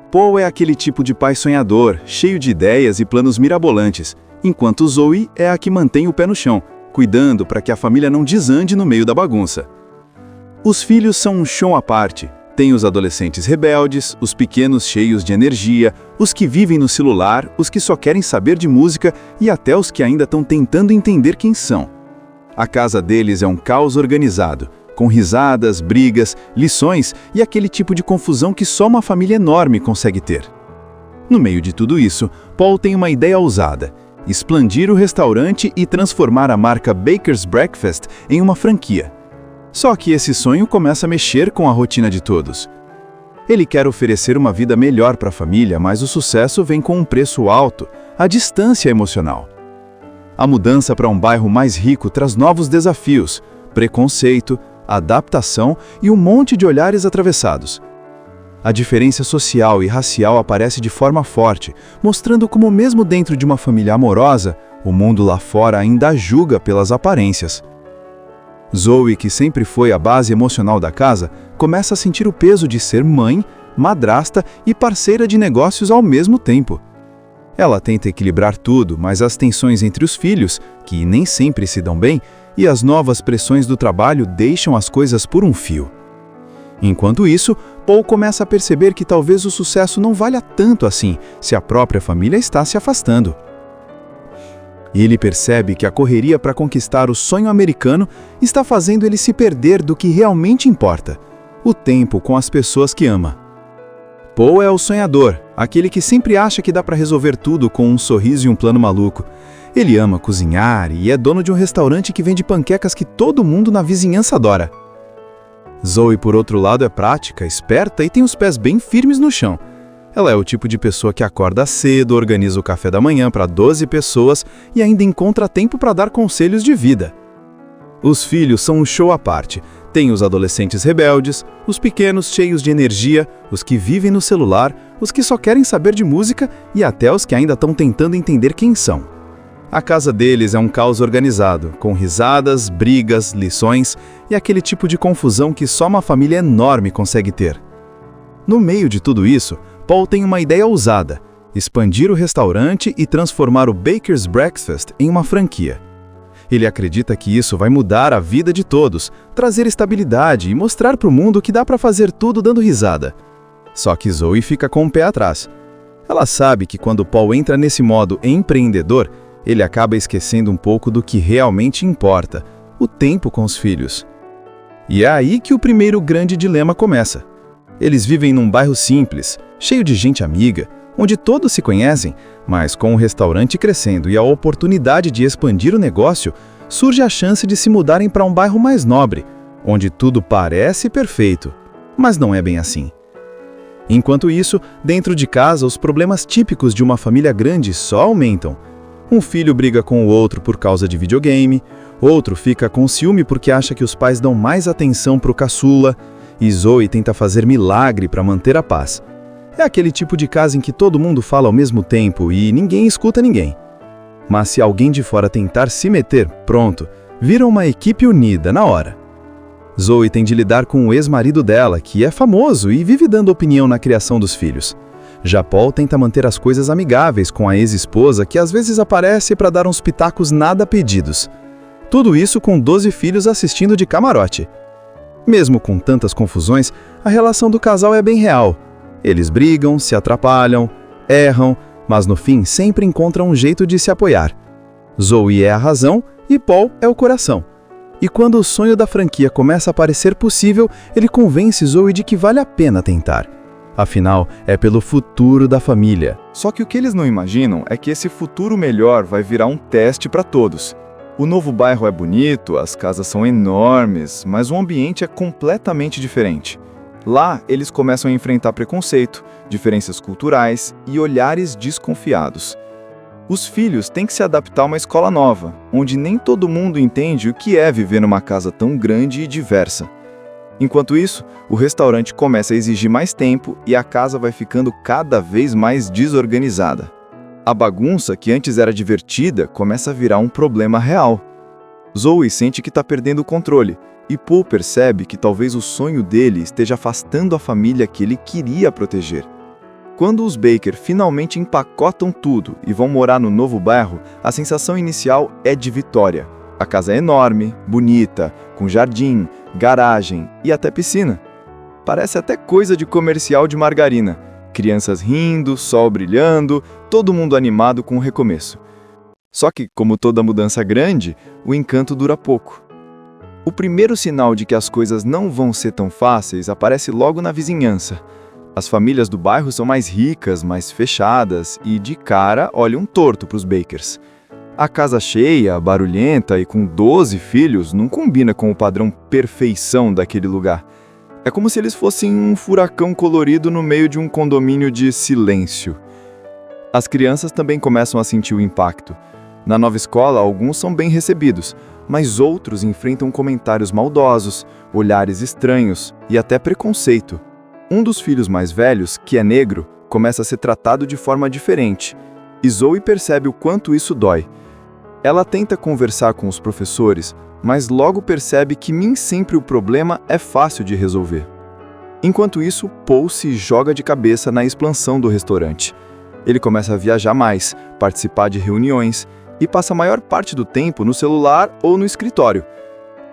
Paul é aquele tipo de pai sonhador, cheio de ideias e planos mirabolantes, enquanto Zoe é a que mantém o pé no chão, cuidando para que a família não desande no meio da bagunça. Os filhos são um show à parte. Tem os adolescentes rebeldes, os pequenos cheios de energia, os que vivem no celular, os que só querem saber de música e até os que ainda estão tentando entender quem são. A casa deles é um caos organizado, com risadas, brigas, lições e aquele tipo de confusão que só uma família enorme consegue ter. No meio de tudo isso, Paul tem uma ideia ousada: expandir o restaurante e transformar a marca Baker's Breakfast em uma franquia. Só que esse sonho começa a mexer com a rotina de todos. Ele quer oferecer uma vida melhor para a família, mas o sucesso vem com um preço alto, a distância emocional. A mudança para um bairro mais rico traz novos desafios, preconceito, adaptação e um monte de olhares atravessados. A diferença social e racial aparece de forma forte, mostrando como mesmo dentro de uma família amorosa, o mundo lá fora ainda julga pelas aparências. Zoe, que sempre foi a base emocional da casa, começa a sentir o peso de ser mãe, madrasta e parceira de negócios ao mesmo tempo. Ela tenta equilibrar tudo, mas as tensões entre os filhos, que nem sempre se dão bem, e as novas pressões do trabalho deixam as coisas por um fio. Enquanto isso, Paul começa a perceber que talvez o sucesso não valha tanto assim se a própria família está se afastando. Ele percebe que a correria para conquistar o sonho americano está fazendo ele se perder do que realmente importa: o tempo com as pessoas que ama. Paul é o sonhador, aquele que sempre acha que dá para resolver tudo com um sorriso e um plano maluco. Ele ama cozinhar e é dono de um restaurante que vende panquecas que todo mundo na vizinhança adora. Zoe, por outro lado, é prática, esperta e tem os pés bem firmes no chão. Ela é o tipo de pessoa que acorda cedo, organiza o café da manhã para 12 pessoas e ainda encontra tempo para dar conselhos de vida. Os filhos são um show à parte. Tem os adolescentes rebeldes, os pequenos cheios de energia, os que vivem no celular, os que só querem saber de música e até os que ainda estão tentando entender quem são. A casa deles é um caos organizado, com risadas, brigas, lições e aquele tipo de confusão que só uma família enorme consegue ter. No meio de tudo isso, Paul tem uma ideia ousada: expandir o restaurante e transformar o Baker's Breakfast em uma franquia. Ele acredita que isso vai mudar a vida de todos, trazer estabilidade e mostrar para o mundo que dá para fazer tudo dando risada. Só que Zoe fica com o pé atrás. Ela sabe que quando Paul entra nesse modo empreendedor, ele acaba esquecendo um pouco do que realmente importa: o tempo com os filhos. E é aí que o primeiro grande dilema começa. Eles vivem num bairro simples, cheio de gente amiga, onde todos se conhecem, mas com o restaurante crescendo e a oportunidade de expandir o negócio, surge a chance de se mudarem para um bairro mais nobre, onde tudo parece perfeito, mas não é bem assim. Enquanto isso, dentro de casa, os problemas típicos de uma família grande só aumentam. Um filho briga com o outro por causa de videogame, outro fica com ciúme porque acha que os pais dão mais atenção para o caçula, e Zoe tenta fazer milagre para manter a paz. É aquele tipo de casa em que todo mundo fala ao mesmo tempo e ninguém escuta ninguém. Mas se alguém de fora tentar se meter, pronto, vira uma equipe unida na hora. Zoe tem de lidar com o ex-marido dela, que é famoso e vive dando opinião na criação dos filhos. Já Paul tenta manter as coisas amigáveis com a ex-esposa, que às vezes aparece para dar uns pitacos nada pedidos. Tudo isso com 12 filhos assistindo de camarote. Mesmo com tantas confusões, a relação do casal é bem real. Eles brigam, se atrapalham, erram, mas no fim sempre encontram um jeito de se apoiar. Zoe é a razão e Paul é o coração. E quando o sonho da franquia começa a parecer possível, ele convence Zoe de que vale a pena tentar. Afinal, é pelo futuro da família. Só que o que eles não imaginam é que esse futuro melhor vai virar um teste para todos. O novo bairro é bonito, as casas são enormes, mas o ambiente é completamente diferente. Lá, eles começam a enfrentar preconceito, diferenças culturais e olhares desconfiados. Os filhos têm que se adaptar a uma escola nova, onde nem todo mundo entende o que é viver numa casa tão grande e diversa. Enquanto isso, o restaurante começa a exigir mais tempo e a casa vai ficando cada vez mais desorganizada. A bagunça, que antes era divertida, começa a virar um problema real. Zoe sente que está perdendo o controle, e Paul percebe que talvez o sonho dele esteja afastando a família que ele queria proteger. Quando os Baker finalmente empacotam tudo e vão morar no novo bairro, a sensação inicial é de vitória. A casa é enorme, bonita, com jardim, garagem e até piscina. Parece até coisa de comercial de margarina. Crianças rindo, sol brilhando, todo mundo animado com o recomeço. Só que, como toda mudança grande, o encanto dura pouco. O primeiro sinal de que as coisas não vão ser tão fáceis aparece logo na vizinhança. As famílias do bairro são mais ricas, mais fechadas e, de cara, olham torto para os Bakers. A casa cheia, barulhenta e com 12 filhos não combina com o padrão perfeição daquele lugar. É como se eles fossem um furacão colorido no meio de um condomínio de silêncio. As crianças também começam a sentir o impacto. Na nova escola, alguns são bem recebidos, mas outros enfrentam comentários maldosos, olhares estranhos e até preconceito. Um dos filhos mais velhos, que é negro, começa a ser tratado de forma diferente, e Zoe percebe o quanto isso dói. Ela tenta conversar com os professores, mas logo percebe que nem sempre o problema é fácil de resolver. Enquanto isso, Paul se joga de cabeça na expansão do restaurante. Ele começa a viajar mais, participar de reuniões e passa a maior parte do tempo no celular ou no escritório.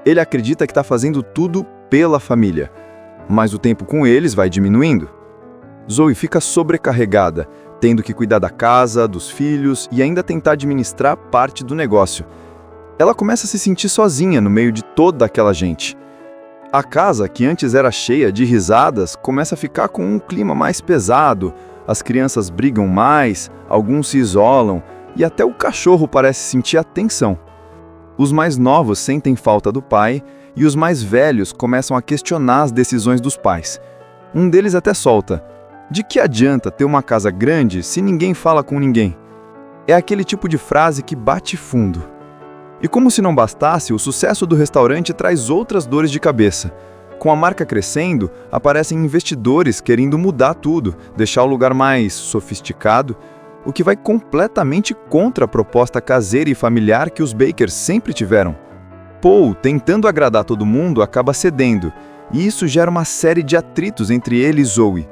Ele acredita que está fazendo tudo pela família, mas o tempo com eles vai diminuindo. Zoe fica sobrecarregada, tendo que cuidar da casa, dos filhos e ainda tentar administrar parte do negócio. Ela começa a se sentir sozinha no meio de toda aquela gente. A casa, que antes era cheia de risadas, começa a ficar com um clima mais pesado, as crianças brigam mais, alguns se isolam e até o cachorro parece sentir a tensão. Os mais novos sentem falta do pai e os mais velhos começam a questionar as decisões dos pais. Um deles até solta: de que adianta ter uma casa grande se ninguém fala com ninguém? É aquele tipo de frase que bate fundo. E como se não bastasse, o sucesso do restaurante traz outras dores de cabeça. Com a marca crescendo, aparecem investidores querendo mudar tudo, deixar o lugar mais sofisticado, o que vai completamente contra a proposta caseira e familiar que os Bakers sempre tiveram. Paul, tentando agradar todo mundo, acaba cedendo, e isso gera uma série de atritos entre ele e Zoe.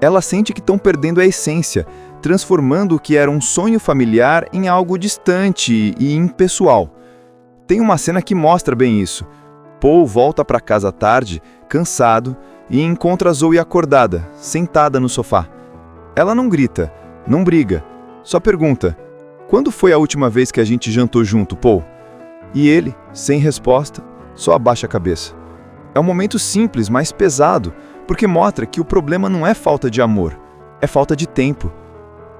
Ela sente que estão perdendo a essência, transformando o que era um sonho familiar em algo distante e impessoal. Tem uma cena que mostra bem isso. Paul volta para casa à tarde, cansado, e encontra Zoe acordada, sentada no sofá. Ela não grita, não briga, só pergunta: quando foi a última vez que a gente jantou junto, Paul? E ele, sem resposta, só abaixa a cabeça. É um momento simples, mas pesado, porque mostra que o problema não é falta de amor, é falta de tempo.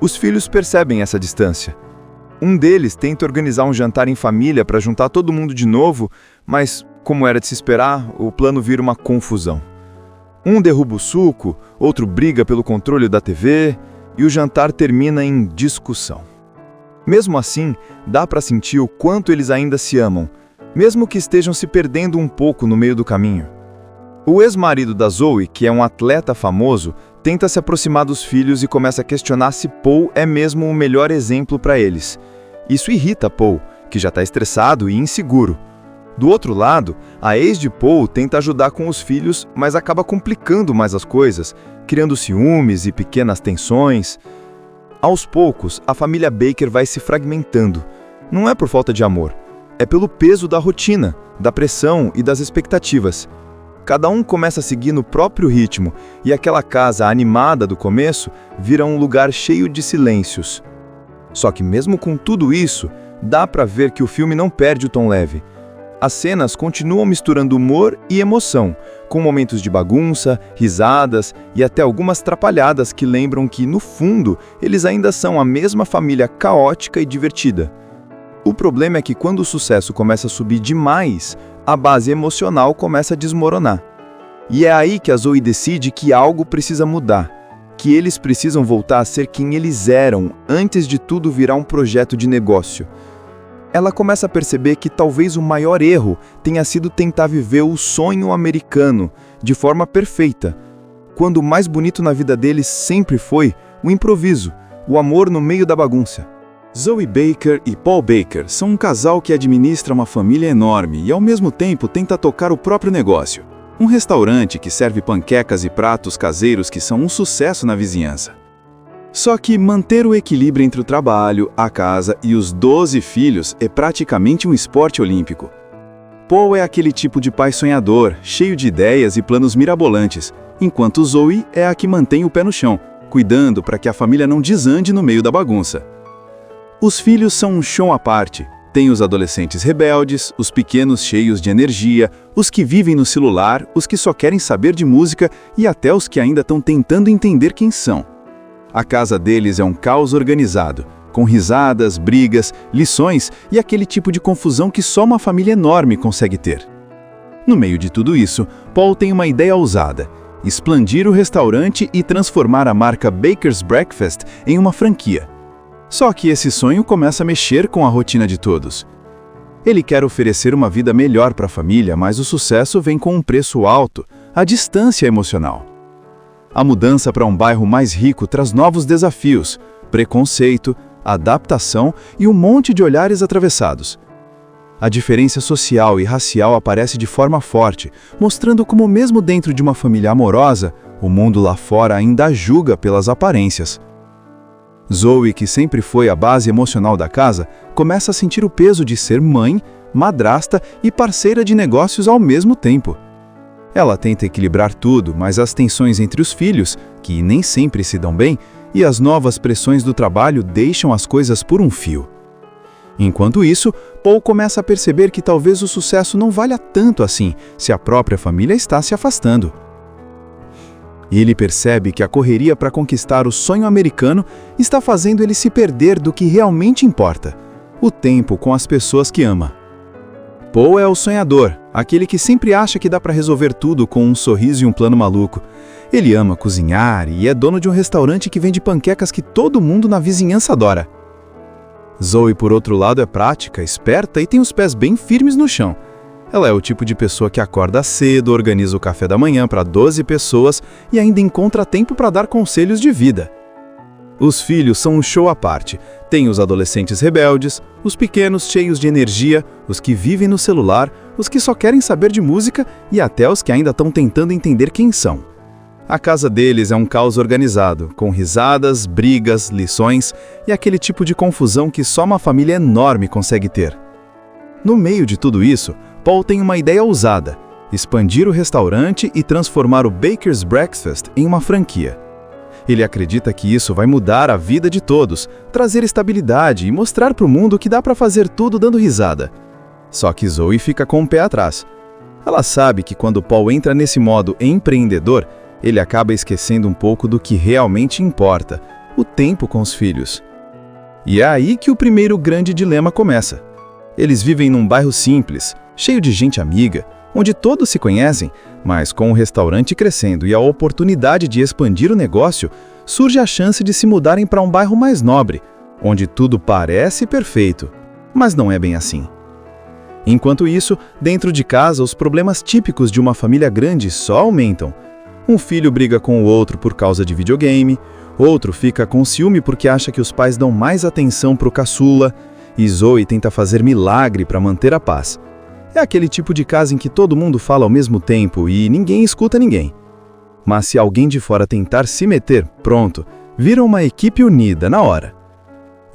Os filhos percebem essa distância. Um deles tenta organizar um jantar em família para juntar todo mundo de novo, mas, como era de se esperar, o plano vira uma confusão. Um derruba o suco, outro briga pelo controle da TV, e o jantar termina em discussão. Mesmo assim, dá para sentir o quanto eles ainda se amam, mesmo que estejam se perdendo um pouco no meio do caminho. O ex-marido da Zoe, que é um atleta famoso, tenta se aproximar dos filhos e começa a questionar se Paul é mesmo o melhor exemplo para eles. Isso irrita Paul, que já está estressado e inseguro. Do outro lado, a ex de Paul tenta ajudar com os filhos, mas acaba complicando mais as coisas, criando ciúmes e pequenas tensões. Aos poucos, a família Baker vai se fragmentando. Não é por falta de amor, é pelo peso da rotina, da pressão e das expectativas. Cada um começa a seguir no próprio ritmo, e aquela casa animada do começo vira um lugar cheio de silêncios. Só que mesmo com tudo isso, dá pra ver que o filme não perde o tom leve. As cenas continuam misturando humor e emoção, com momentos de bagunça, risadas e até algumas trapalhadas que lembram que, no fundo, eles ainda são a mesma família caótica e divertida. O problema é que quando o sucesso começa a subir demais, a base emocional começa a desmoronar. E é aí que a Zoe decide que algo precisa mudar, que eles precisam voltar a ser quem eles eram antes de tudo virar um projeto de negócio. Ela começa a perceber que talvez o maior erro tenha sido tentar viver o sonho americano de forma perfeita, quando o mais bonito na vida deles sempre foi o improviso, o amor no meio da bagunça. Zoe Baker e Paul Baker são um casal que administra uma família enorme e ao mesmo tempo tenta tocar o próprio negócio. Um restaurante que serve panquecas e pratos caseiros que são um sucesso na vizinhança. Só que manter o equilíbrio entre o trabalho, a casa e os 12 filhos é praticamente um esporte olímpico. Paul é aquele tipo de pai sonhador, cheio de ideias e planos mirabolantes, enquanto Zoe é a que mantém o pé no chão, cuidando para que a família não desande no meio da bagunça. Os filhos são um show à parte. Tem os adolescentes rebeldes, os pequenos cheios de energia, os que vivem no celular, os que só querem saber de música e até os que ainda estão tentando entender quem são. A casa deles é um caos organizado, com risadas, brigas, lições e aquele tipo de confusão que só uma família enorme consegue ter. No meio de tudo isso, Paul tem uma ideia ousada: expandir o restaurante e transformar a marca Baker's Breakfast em uma franquia. Só que esse sonho começa a mexer com a rotina de todos. Ele quer oferecer uma vida melhor para a família, mas o sucesso vem com um preço alto, a distância emocional. A mudança para um bairro mais rico traz novos desafios, preconceito, adaptação e um monte de olhares atravessados. A diferença social e racial aparece de forma forte, mostrando como mesmo dentro de uma família amorosa, o mundo lá fora ainda julga pelas aparências. Zoe, que sempre foi a base emocional da casa, começa a sentir o peso de ser mãe, madrasta e parceira de negócios ao mesmo tempo. Ela tenta equilibrar tudo, mas as tensões entre os filhos, que nem sempre se dão bem, e as novas pressões do trabalho deixam as coisas por um fio. Enquanto isso, Paul começa a perceber que talvez o sucesso não valha tanto assim se a própria família está se afastando. Ele percebe que a correria para conquistar o sonho americano está fazendo ele se perder do que realmente importa: o tempo com as pessoas que ama. Paul é o sonhador, aquele que sempre acha que dá para resolver tudo com um sorriso e um plano maluco. Ele ama cozinhar e é dono de um restaurante que vende panquecas que todo mundo na vizinhança adora. Zoe, por outro lado, é prática, esperta e tem os pés bem firmes no chão. Ela é o tipo de pessoa que acorda cedo, organiza o café da manhã para 12 pessoas e ainda encontra tempo para dar conselhos de vida. Os filhos são um show à parte. Tem os adolescentes rebeldes, os pequenos cheios de energia, os que vivem no celular, os que só querem saber de música e até os que ainda estão tentando entender quem são. A casa deles é um caos organizado, com risadas, brigas, lições e aquele tipo de confusão que só uma família enorme consegue ter. No meio de tudo isso, Paul tem uma ideia ousada: expandir o restaurante e transformar o Baker's Breakfast em uma franquia. Ele acredita que isso vai mudar a vida de todos, trazer estabilidade e mostrar para o mundo que dá para fazer tudo dando risada. Só que Zoe fica com o pé atrás. Ela sabe que quando Paul entra nesse modo empreendedor, ele acaba esquecendo um pouco do que realmente importa: o tempo com os filhos. E é aí que o primeiro grande dilema começa. Eles vivem num bairro simples, cheio de gente amiga, onde todos se conhecem, mas com o restaurante crescendo e a oportunidade de expandir o negócio, surge a chance de se mudarem para um bairro mais nobre, onde tudo parece perfeito, mas não é bem assim. Enquanto isso, dentro de casa, os problemas típicos de uma família grande só aumentam. Um filho briga com o outro por causa de videogame, outro fica com ciúme porque acha que os pais dão mais atenção para o caçula, e Zoe tenta fazer milagre para manter a paz. É aquele tipo de casa em que todo mundo fala ao mesmo tempo e ninguém escuta ninguém. Mas se alguém de fora tentar se meter, pronto, vira uma equipe unida na hora.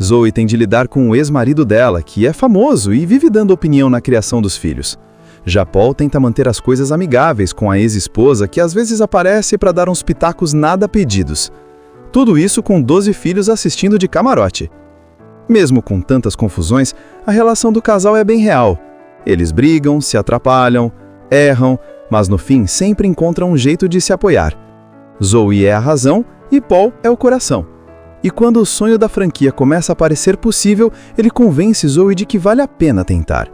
Zoe tem de lidar com o ex-marido dela, que é famoso e vive dando opinião na criação dos filhos. Já Paul tenta manter as coisas amigáveis com a ex-esposa, que às vezes aparece para dar uns pitacos nada pedidos. Tudo isso com 12 filhos assistindo de camarote. Mesmo com tantas confusões, a relação do casal é bem real. Eles brigam, se atrapalham, erram, mas no fim sempre encontram um jeito de se apoiar. Zoe é a razão e Paul é o coração. E quando o sonho da franquia começa a parecer possível, ele convence Zoe de que vale a pena tentar.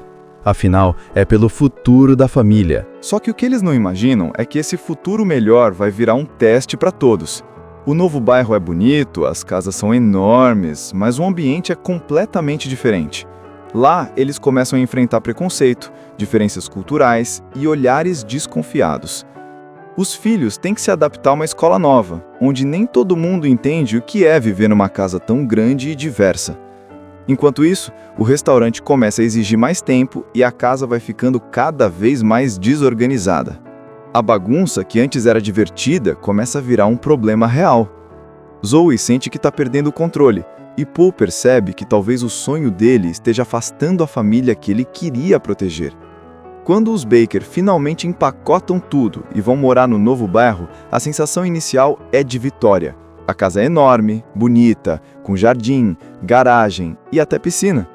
Afinal, é pelo futuro da família. Só que o que eles não imaginam é que esse futuro melhor vai virar um teste para todos. O novo bairro é bonito, as casas são enormes, mas o ambiente é completamente diferente. Lá, eles começam a enfrentar preconceito, diferenças culturais e olhares desconfiados. Os filhos têm que se adaptar a uma escola nova, onde nem todo mundo entende o que é viver numa casa tão grande e diversa. Enquanto isso, o restaurante começa a exigir mais tempo e a casa vai ficando cada vez mais desorganizada. A bagunça, que antes era divertida, começa a virar um problema real. Zoe sente que está perdendo o controle, e Paul percebe que talvez o sonho dele esteja afastando a família que ele queria proteger. Quando os Baker finalmente empacotam tudo e vão morar no novo bairro, a sensação inicial é de vitória. A casa é enorme, bonita, com jardim, garagem e até piscina.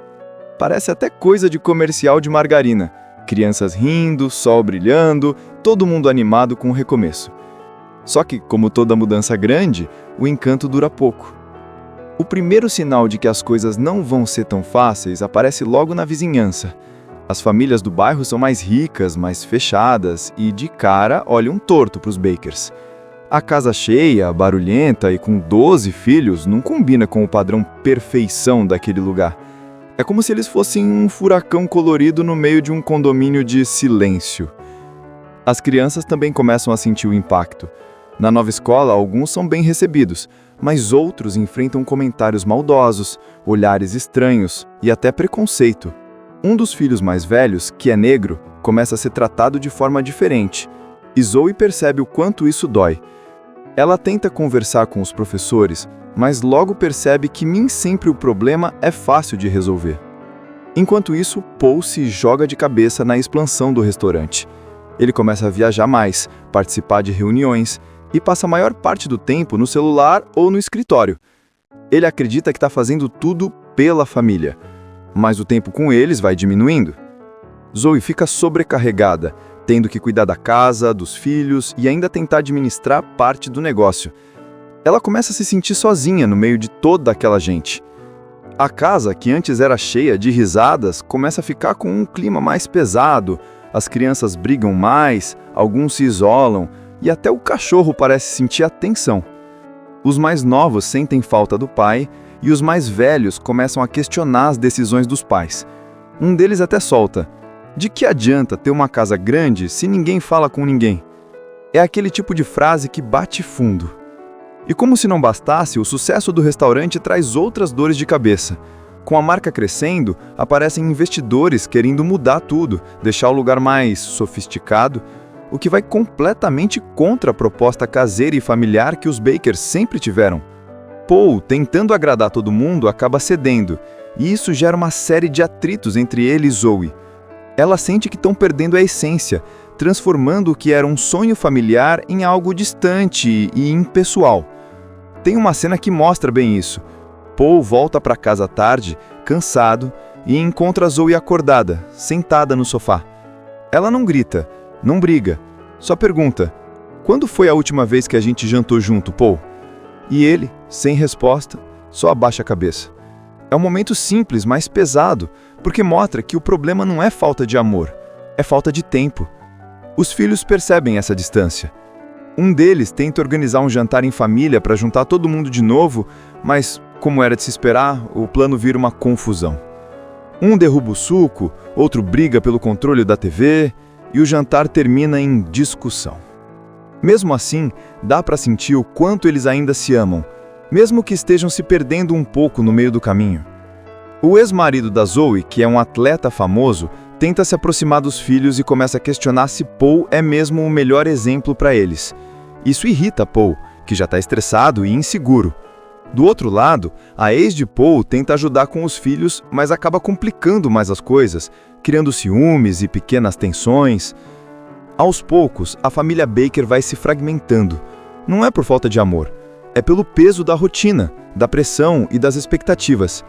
Parece até coisa de comercial de margarina. Crianças rindo, sol brilhando, todo mundo animado com o recomeço. Só que, como toda mudança grande, o encanto dura pouco. O primeiro sinal de que as coisas não vão ser tão fáceis aparece logo na vizinhança. As famílias do bairro são mais ricas, mais fechadas e, de cara, olham torto para os Bakers. A casa cheia, barulhenta e com 12 filhos não combina com o padrão perfeição daquele lugar. É como se eles fossem um furacão colorido no meio de um condomínio de silêncio. As crianças também começam a sentir o impacto. Na nova escola, alguns são bem recebidos, mas outros enfrentam comentários maldosos, olhares estranhos e até preconceito. Um dos filhos mais velhos, que é negro, começa a ser tratado de forma diferente, e Zoe percebe o quanto isso dói. Ela tenta conversar com os professores, mas logo percebe que nem sempre o problema é fácil de resolver. Enquanto isso, Paul se joga de cabeça na expansão do restaurante. Ele começa a viajar mais, participar de reuniões e passa a maior parte do tempo no celular ou no escritório. Ele acredita que está fazendo tudo pela família, mas o tempo com eles vai diminuindo. Zoe fica sobrecarregada, tendo que cuidar da casa, dos filhos e ainda tentar administrar parte do negócio. Ela começa a se sentir sozinha no meio de toda aquela gente. A casa, que antes era cheia de risadas, começa a ficar com um clima mais pesado, as crianças brigam mais, alguns se isolam e até o cachorro parece sentir a tensão. Os mais novos sentem falta do pai e os mais velhos começam a questionar as decisões dos pais. Um deles até solta: de que adianta ter uma casa grande se ninguém fala com ninguém? É aquele tipo de frase que bate fundo. E como se não bastasse, o sucesso do restaurante traz outras dores de cabeça. Com a marca crescendo, aparecem investidores querendo mudar tudo, deixar o lugar mais sofisticado, o que vai completamente contra a proposta caseira e familiar que os Bakers sempre tiveram. Paul, tentando agradar todo mundo, acaba cedendo, e isso gera uma série de atritos entre ele e Zoe. Ela sente que estão perdendo a essência, transformando o que era um sonho familiar em algo distante e impessoal. Tem uma cena que mostra bem isso. Paul volta para casa à tarde, cansado, e encontra Zoe acordada, sentada no sofá. Ela não grita, não briga, só pergunta: quando foi a última vez que a gente jantou junto, Paul? E ele, sem resposta, só abaixa a cabeça. É um momento simples, mas pesado, porque mostra que o problema não é falta de amor, é falta de tempo. Os filhos percebem essa distância. Um deles tenta organizar um jantar em família para juntar todo mundo de novo, mas, como era de se esperar, o plano vira uma confusão. Um derruba o suco, outro briga pelo controle da TV, e o jantar termina em discussão. Mesmo assim, dá para sentir o quanto eles ainda se amam, mesmo que estejam se perdendo um pouco no meio do caminho. O ex-marido da Zoe, que é um atleta famoso, tenta se aproximar dos filhos e começa a questionar se Paul é mesmo o melhor exemplo para eles. Isso irrita Paul, que já está estressado e inseguro. Do outro lado, a ex de Paul tenta ajudar com os filhos, mas acaba complicando mais as coisas, criando ciúmes e pequenas tensões. Aos poucos, a família Baker vai se fragmentando. Não é por falta de amor, é pelo peso da rotina, da pressão e das expectativas.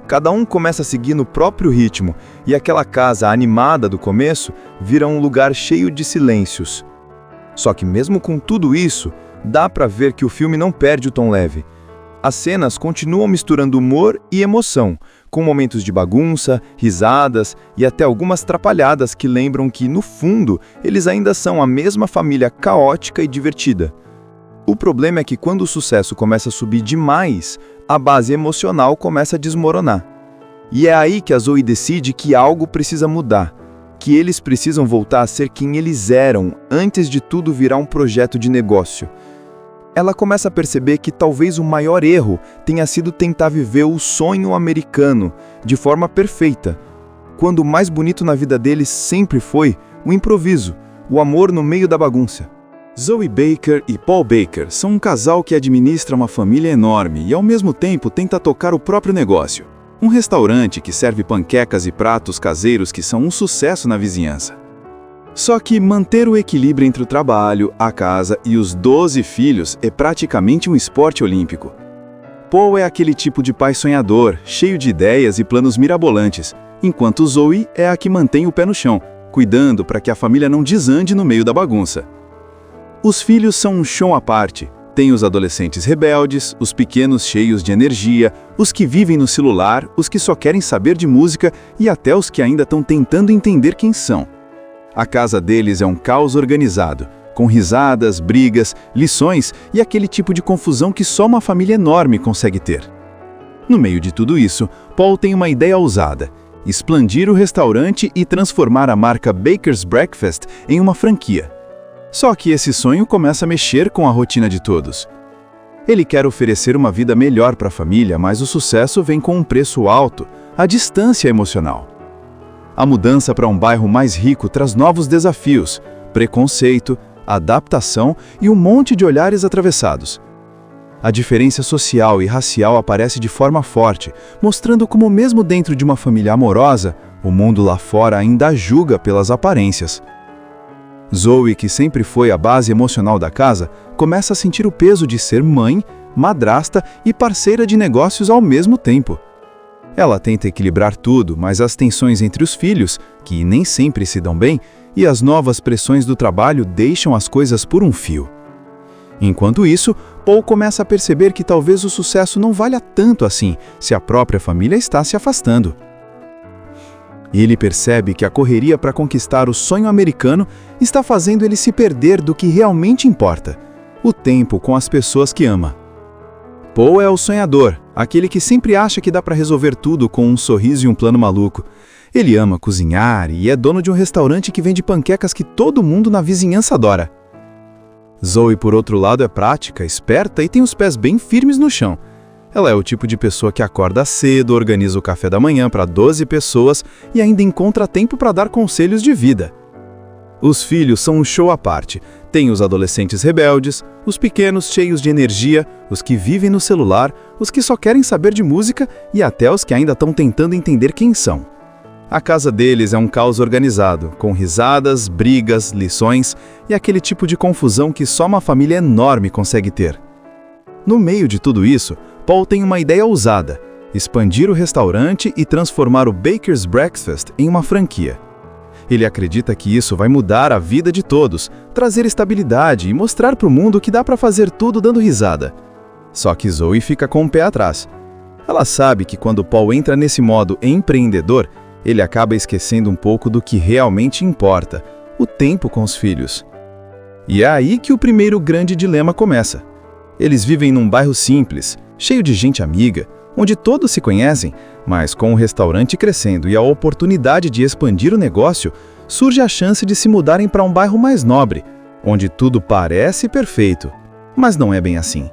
Cada um começa a seguir no próprio ritmo, e aquela casa animada do começo vira um lugar cheio de silêncios. Só que mesmo com tudo isso, dá pra ver que o filme não perde o tom leve. As cenas continuam misturando humor e emoção, com momentos de bagunça, risadas e até algumas trapalhadas que lembram que, no fundo, eles ainda são a mesma família caótica e divertida. O problema é que quando o sucesso começa a subir demais, a base emocional começa a desmoronar. E é aí que a Zoe decide que algo precisa mudar, que eles precisam voltar a ser quem eles eram antes de tudo virar um projeto de negócio. Ela começa a perceber que talvez o maior erro tenha sido tentar viver o sonho americano de forma perfeita, quando o mais bonito na vida deles sempre foi o improviso, o amor no meio da bagunça. Zoe Baker e Paul Baker são um casal que administra uma família enorme e ao mesmo tempo tenta tocar o próprio negócio. Um restaurante que serve panquecas e pratos caseiros que são um sucesso na vizinhança. Só que manter o equilíbrio entre o trabalho, a casa e os 12 filhos é praticamente um esporte olímpico. Paul é aquele tipo de pai sonhador, cheio de ideias e planos mirabolantes, enquanto Zoe é a que mantém o pé no chão, cuidando para que a família não desande no meio da bagunça. Os filhos são um show à parte. Tem os adolescentes rebeldes, os pequenos cheios de energia, os que vivem no celular, os que só querem saber de música e até os que ainda estão tentando entender quem são. A casa deles é um caos organizado, com risadas, brigas, lições e aquele tipo de confusão que só uma família enorme consegue ter. No meio de tudo isso, Paul tem uma ideia ousada: expandir o restaurante e transformar a marca Baker's Breakfast em uma franquia. Só que esse sonho começa a mexer com a rotina de todos. Ele quer oferecer uma vida melhor para a família, mas o sucesso vem com um preço alto, a distância emocional. A mudança para um bairro mais rico traz novos desafios, preconceito, adaptação e um monte de olhares atravessados. A diferença social e racial aparece de forma forte, mostrando como mesmo dentro de uma família amorosa, o mundo lá fora ainda julga pelas aparências. Zoe, que sempre foi a base emocional da casa, começa a sentir o peso de ser mãe, madrasta e parceira de negócios ao mesmo tempo. Ela tenta equilibrar tudo, mas as tensões entre os filhos, que nem sempre se dão bem, e as novas pressões do trabalho deixam as coisas por um fio. Enquanto isso, Paul começa a perceber que talvez o sucesso não valha tanto assim se a própria família está se afastando. Ele percebe que a correria para conquistar o sonho americano está fazendo ele se perder do que realmente importa: o tempo com as pessoas que ama. Paul é o sonhador, aquele que sempre acha que dá para resolver tudo com um sorriso e um plano maluco. Ele ama cozinhar e é dono de um restaurante que vende panquecas que todo mundo na vizinhança adora. Zoe, por outro lado, é prática, esperta e tem os pés bem firmes no chão. Ela é o tipo de pessoa que acorda cedo, organiza o café da manhã para 12 pessoas e ainda encontra tempo para dar conselhos de vida. Os filhos são um show à parte. Tem os adolescentes rebeldes, os pequenos cheios de energia, os que vivem no celular, os que só querem saber de música e até os que ainda estão tentando entender quem são. A casa deles é um caos organizado, com risadas, brigas, lições e aquele tipo de confusão que só uma família enorme consegue ter. No meio de tudo isso, Paul tem uma ideia ousada: expandir o restaurante e transformar o Baker's Breakfast em uma franquia. Ele acredita que isso vai mudar a vida de todos, trazer estabilidade e mostrar para o mundo que dá para fazer tudo dando risada. Só que Zoe fica com o pé atrás. Ela sabe que quando Paul entra nesse modo empreendedor, ele acaba esquecendo um pouco do que realmente importa: o tempo com os filhos. E é aí que o primeiro grande dilema começa. Eles vivem num bairro simples, cheio de gente amiga, onde todos se conhecem, mas com o restaurante crescendo e a oportunidade de expandir o negócio, surge a chance de se mudarem para um bairro mais nobre, onde tudo parece perfeito, mas não é bem assim.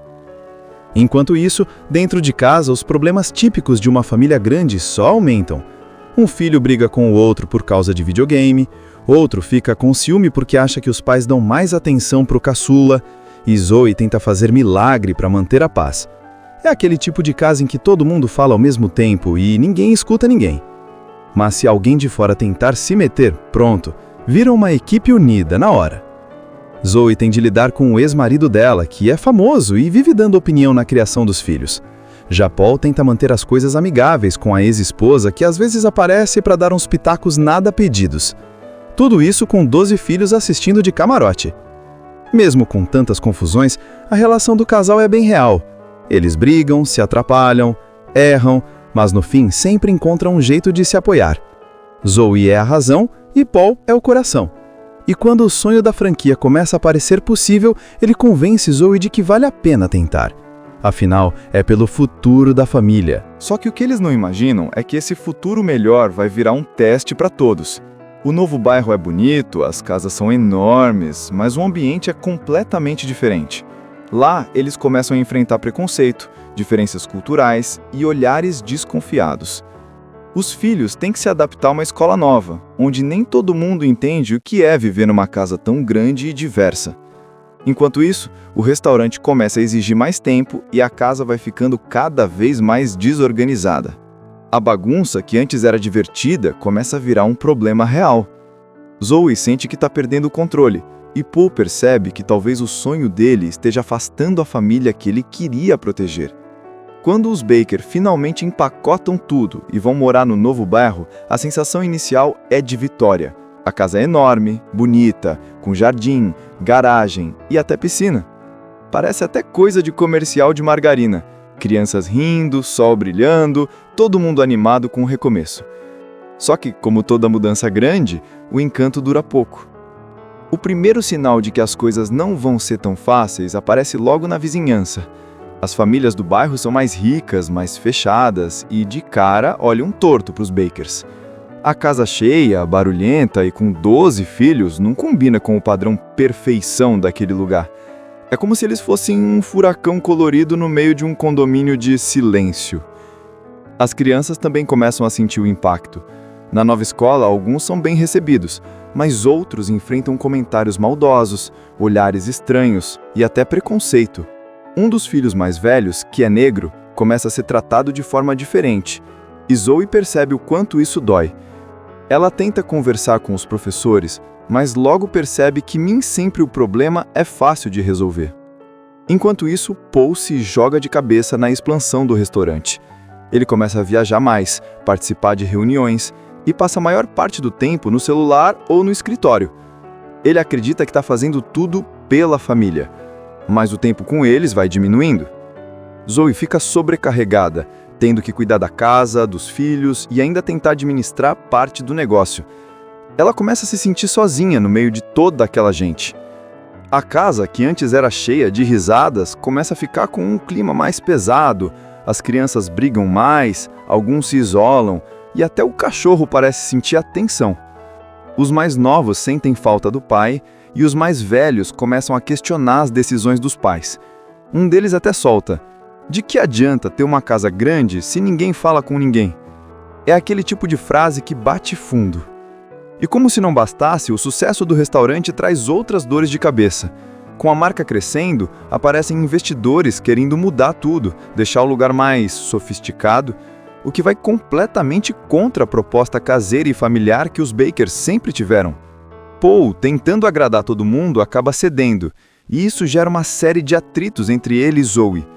Enquanto isso, dentro de casa, os problemas típicos de uma família grande só aumentam. Um filho briga com o outro por causa de videogame, outro fica com ciúme porque acha que os pais dão mais atenção pro caçula, e Zoe tenta fazer milagre para manter a paz. É aquele tipo de casa em que todo mundo fala ao mesmo tempo e ninguém escuta ninguém. Mas se alguém de fora tentar se meter, pronto, vira uma equipe unida na hora. Zoe tem de lidar com o ex-marido dela, que é famoso e vive dando opinião na criação dos filhos. Já Paul tenta manter as coisas amigáveis com a ex-esposa, que às vezes aparece para dar uns pitacos nada pedidos. Tudo isso com 12 filhos assistindo de camarote. Mesmo com tantas confusões, a relação do casal é bem real. Eles brigam, se atrapalham, erram, mas no fim sempre encontram um jeito de se apoiar. Zoe é a razão e Paul é o coração. E quando o sonho da franquia começa a parecer possível, ele convence Zoe de que vale a pena tentar. Afinal, é pelo futuro da família. Só que o que eles não imaginam é que esse futuro melhor vai virar um teste para todos. O novo bairro é bonito, as casas são enormes, mas o ambiente é completamente diferente. Lá, eles começam a enfrentar preconceito, diferenças culturais e olhares desconfiados. Os filhos têm que se adaptar a uma escola nova, onde nem todo mundo entende o que é viver numa casa tão grande e diversa. Enquanto isso, o restaurante começa a exigir mais tempo e a casa vai ficando cada vez mais desorganizada. A bagunça, que antes era divertida, começa a virar um problema real. Zoe sente que está perdendo o controle, e Paul percebe que talvez o sonho dele esteja afastando a família que ele queria proteger. Quando os Baker finalmente empacotam tudo e vão morar no novo bairro, a sensação inicial é de vitória. A casa é enorme, bonita, com jardim, garagem e até piscina. Parece até coisa de comercial de margarina. Crianças rindo, sol brilhando, todo mundo animado com o recomeço. Só que, como toda mudança grande, o encanto dura pouco. O primeiro sinal de que as coisas não vão ser tão fáceis aparece logo na vizinhança. As famílias do bairro são mais ricas, mais fechadas e, de cara, olham torto para os Bakers. A casa cheia, barulhenta e com 12 filhos não combina com o padrão perfeição daquele lugar. É como se eles fossem um furacão colorido no meio de um condomínio de silêncio. As crianças também começam a sentir o impacto. Na nova escola, alguns são bem recebidos, mas outros enfrentam comentários maldosos, olhares estranhos e até preconceito. Um dos filhos mais velhos, que é negro, começa a ser tratado de forma diferente, e Zoe percebe o quanto isso dói. Ela tenta conversar com os professores, mas logo percebe que nem sempre o problema é fácil de resolver. Enquanto isso, Paul se joga de cabeça na expansão do restaurante. Ele começa a viajar mais, participar de reuniões e passa a maior parte do tempo no celular ou no escritório. Ele acredita que está fazendo tudo pela família, mas o tempo com eles vai diminuindo. Zoe fica sobrecarregada, tendo que cuidar da casa, dos filhos e ainda tentar administrar parte do negócio. Ela começa a se sentir sozinha no meio de toda aquela gente. A casa, que antes era cheia de risadas, começa a ficar com um clima mais pesado, as crianças brigam mais, alguns se isolam e até o cachorro parece sentir a tensão. Os mais novos sentem falta do pai e os mais velhos começam a questionar as decisões dos pais. Um deles até solta: de que adianta ter uma casa grande se ninguém fala com ninguém? É aquele tipo de frase que bate fundo. E como se não bastasse, o sucesso do restaurante traz outras dores de cabeça. Com a marca crescendo, aparecem investidores querendo mudar tudo, deixar o lugar mais sofisticado, o que vai completamente contra a proposta caseira e familiar que os Bakers sempre tiveram. Paul, tentando agradar todo mundo, acaba cedendo, e isso gera uma série de atritos entre ele e Zoe.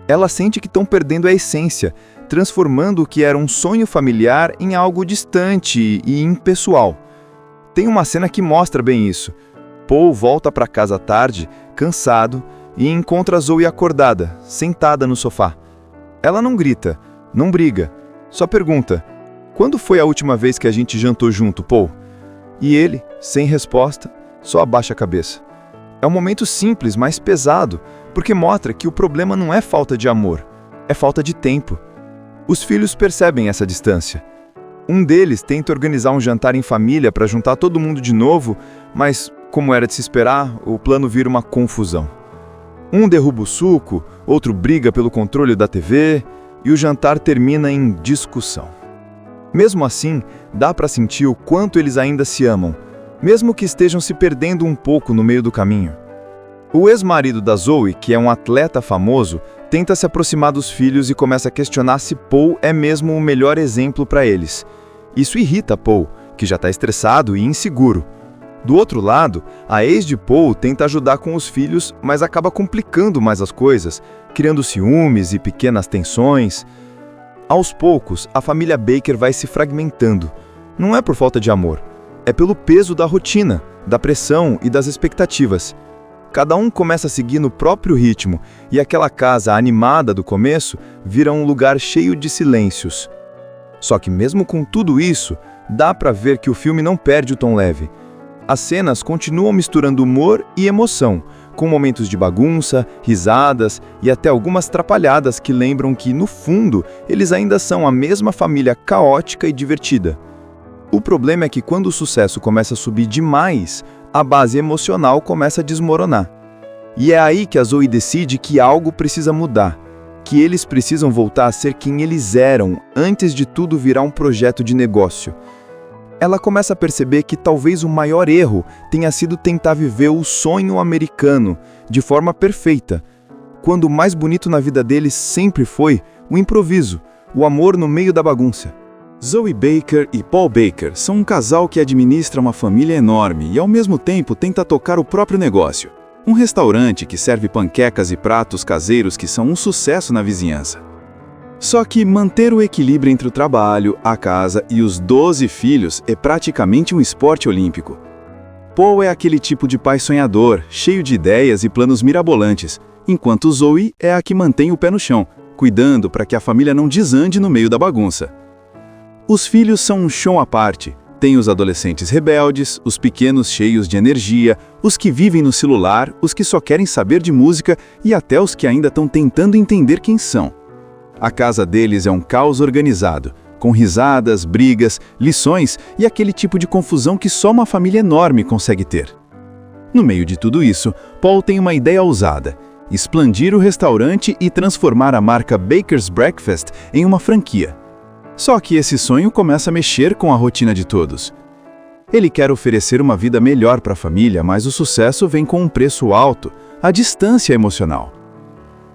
Ela sente que estão perdendo a essência, transformando o que era um sonho familiar em algo distante e impessoal. Tem uma cena que mostra bem isso. Paul volta para casa à tarde, cansado, e encontra Zoe acordada, sentada no sofá. Ela não grita, não briga, só pergunta: quando foi a última vez que a gente jantou junto, Paul? E ele, sem resposta, só abaixa a cabeça. É um momento simples, mas pesado, porque mostra que o problema não é falta de amor, é falta de tempo. Os filhos percebem essa distância. Um deles tenta organizar um jantar em família para juntar todo mundo de novo, mas, como era de se esperar, o plano vira uma confusão. Um derruba o suco, outro briga pelo controle da TV, e o jantar termina em discussão. Mesmo assim, dá para sentir o quanto eles ainda se amam, mesmo que estejam se perdendo um pouco no meio do caminho. O ex-marido da Zoe, que é um atleta famoso, tenta se aproximar dos filhos e começa a questionar se Paul é mesmo o melhor exemplo para eles. Isso irrita Paul, que já está estressado e inseguro. Do outro lado, a ex de Paul tenta ajudar com os filhos, mas acaba complicando mais as coisas, criando ciúmes e pequenas tensões. Aos poucos, a família Baker vai se fragmentando. Não é por falta de amor, é pelo peso da rotina, da pressão e das expectativas. Cada um começa a seguir no próprio ritmo, e aquela casa animada do começo vira um lugar cheio de silêncios. Só que mesmo com tudo isso, dá pra ver que o filme não perde o tom leve. As cenas continuam misturando humor e emoção, com momentos de bagunça, risadas e até algumas trapalhadas que lembram que, no fundo, eles ainda são a mesma família caótica e divertida. O problema é que quando o sucesso começa a subir demais, a base emocional começa a desmoronar. E é aí que a Zoe decide que algo precisa mudar, que eles precisam voltar a ser quem eles eram antes de tudo virar um projeto de negócio. Ela começa a perceber que talvez o maior erro tenha sido tentar viver o sonho americano de forma perfeita, quando o mais bonito na vida deles sempre foi o improviso, o amor no meio da bagunça. Zoe Baker e Paul Baker são um casal que administra uma família enorme e ao mesmo tempo tenta tocar o próprio negócio. Um restaurante que serve panquecas e pratos caseiros que são um sucesso na vizinhança. Só que manter o equilíbrio entre o trabalho, a casa e os 12 filhos é praticamente um esporte olímpico. Paul é aquele tipo de pai sonhador, cheio de ideias e planos mirabolantes, enquanto Zoe é a que mantém o pé no chão, cuidando para que a família não desande no meio da bagunça. Os filhos são um show à parte. Tem os adolescentes rebeldes, os pequenos cheios de energia, os que vivem no celular, os que só querem saber de música e até os que ainda estão tentando entender quem são. A casa deles é um caos organizado, com risadas, brigas, lições e aquele tipo de confusão que só uma família enorme consegue ter. No meio de tudo isso, Paul tem uma ideia ousada: expandir o restaurante e transformar a marca Baker's Breakfast em uma franquia. Só que esse sonho começa a mexer com a rotina de todos. Ele quer oferecer uma vida melhor para a família, mas o sucesso vem com um preço alto, a distância emocional.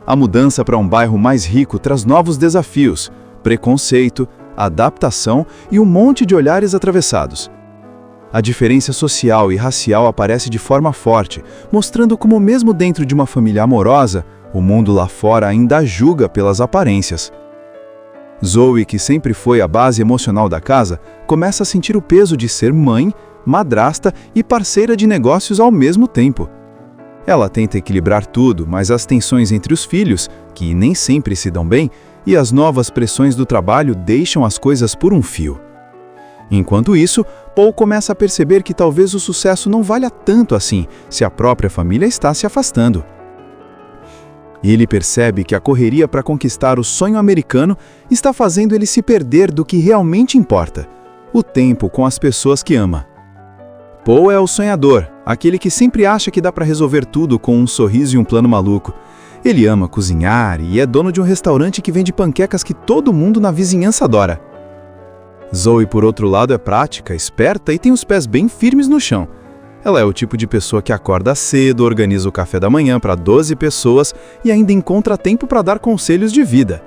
A mudança para um bairro mais rico traz novos desafios, preconceito, adaptação e um monte de olhares atravessados. A diferença social e racial aparece de forma forte, mostrando como mesmo dentro de uma família amorosa, o mundo lá fora ainda julga pelas aparências. Zoe, que sempre foi a base emocional da casa, começa a sentir o peso de ser mãe, madrasta e parceira de negócios ao mesmo tempo. Ela tenta equilibrar tudo, mas as tensões entre os filhos, que nem sempre se dão bem, e as novas pressões do trabalho deixam as coisas por um fio. Enquanto isso, Paul começa a perceber que talvez o sucesso não valha tanto assim se a própria família está se afastando. Ele percebe que a correria para conquistar o sonho americano está fazendo ele se perder do que realmente importa: o tempo com as pessoas que ama. Paul é o sonhador, aquele que sempre acha que dá para resolver tudo com um sorriso e um plano maluco. Ele ama cozinhar e é dono de um restaurante que vende panquecas que todo mundo na vizinhança adora. Zoe, por outro lado, é prática, esperta e tem os pés bem firmes no chão. Ela é o tipo de pessoa que acorda cedo, organiza o café da manhã para 12 pessoas e ainda encontra tempo para dar conselhos de vida.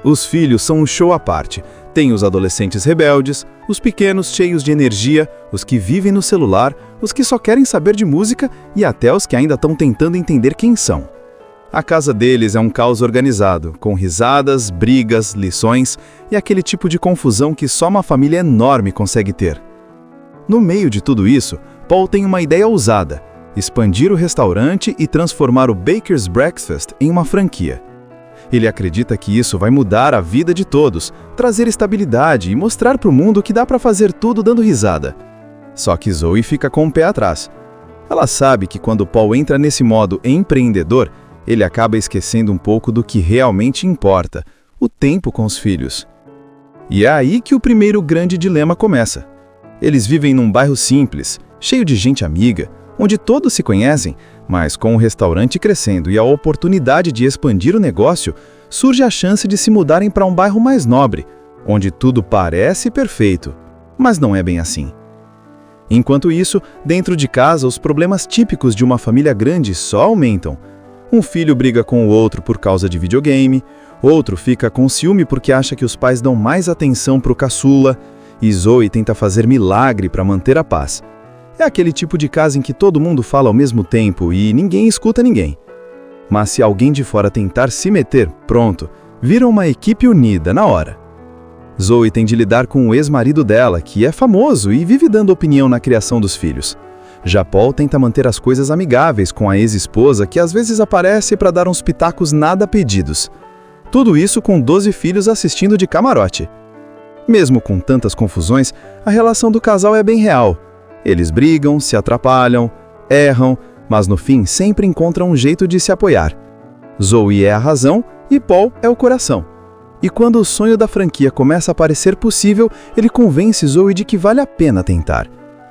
Os filhos são um show à parte. Tem os adolescentes rebeldes, os pequenos cheios de energia, os que vivem no celular, os que só querem saber de música e até os que ainda estão tentando entender quem são. A casa deles é um caos organizado, com risadas, brigas, lições e aquele tipo de confusão que só uma família enorme consegue ter. No meio de tudo isso, Paul tem uma ideia ousada: expandir o restaurante e transformar o Baker's Breakfast em uma franquia. Ele acredita que isso vai mudar a vida de todos, trazer estabilidade e mostrar para o mundo que dá para fazer tudo dando risada. Só que Zoe fica com o pé atrás. Ela sabe que quando Paul entra nesse modo empreendedor, ele acaba esquecendo um pouco do que realmente importa: o tempo com os filhos. E é aí que o primeiro grande dilema começa. Eles vivem num bairro simples, cheio de gente amiga, onde todos se conhecem, mas com o restaurante crescendo e a oportunidade de expandir o negócio, surge a chance de se mudarem para um bairro mais nobre, onde tudo parece perfeito, mas não é bem assim. Enquanto isso, dentro de casa, os problemas típicos de uma família grande só aumentam. Um filho briga com o outro por causa de videogame, outro fica com ciúme porque acha que os pais dão mais atenção pro caçula, e Zoe tenta fazer milagre para manter a paz. É aquele tipo de casa em que todo mundo fala ao mesmo tempo e ninguém escuta ninguém. Mas se alguém de fora tentar se meter, pronto, vira uma equipe unida na hora. Zoe tem de lidar com o ex-marido dela, que é famoso e vive dando opinião na criação dos filhos. Já Paul tenta manter as coisas amigáveis com a ex-esposa, que às vezes aparece para dar uns pitacos nada pedidos. Tudo isso com 12 filhos assistindo de camarote. Mesmo com tantas confusões, a relação do casal é bem real. Eles brigam, se atrapalham, erram, mas no fim sempre encontram um jeito de se apoiar. Zoe é a razão e Paul é o coração. E quando o sonho da franquia começa a parecer possível, ele convence Zoe de que vale a pena tentar.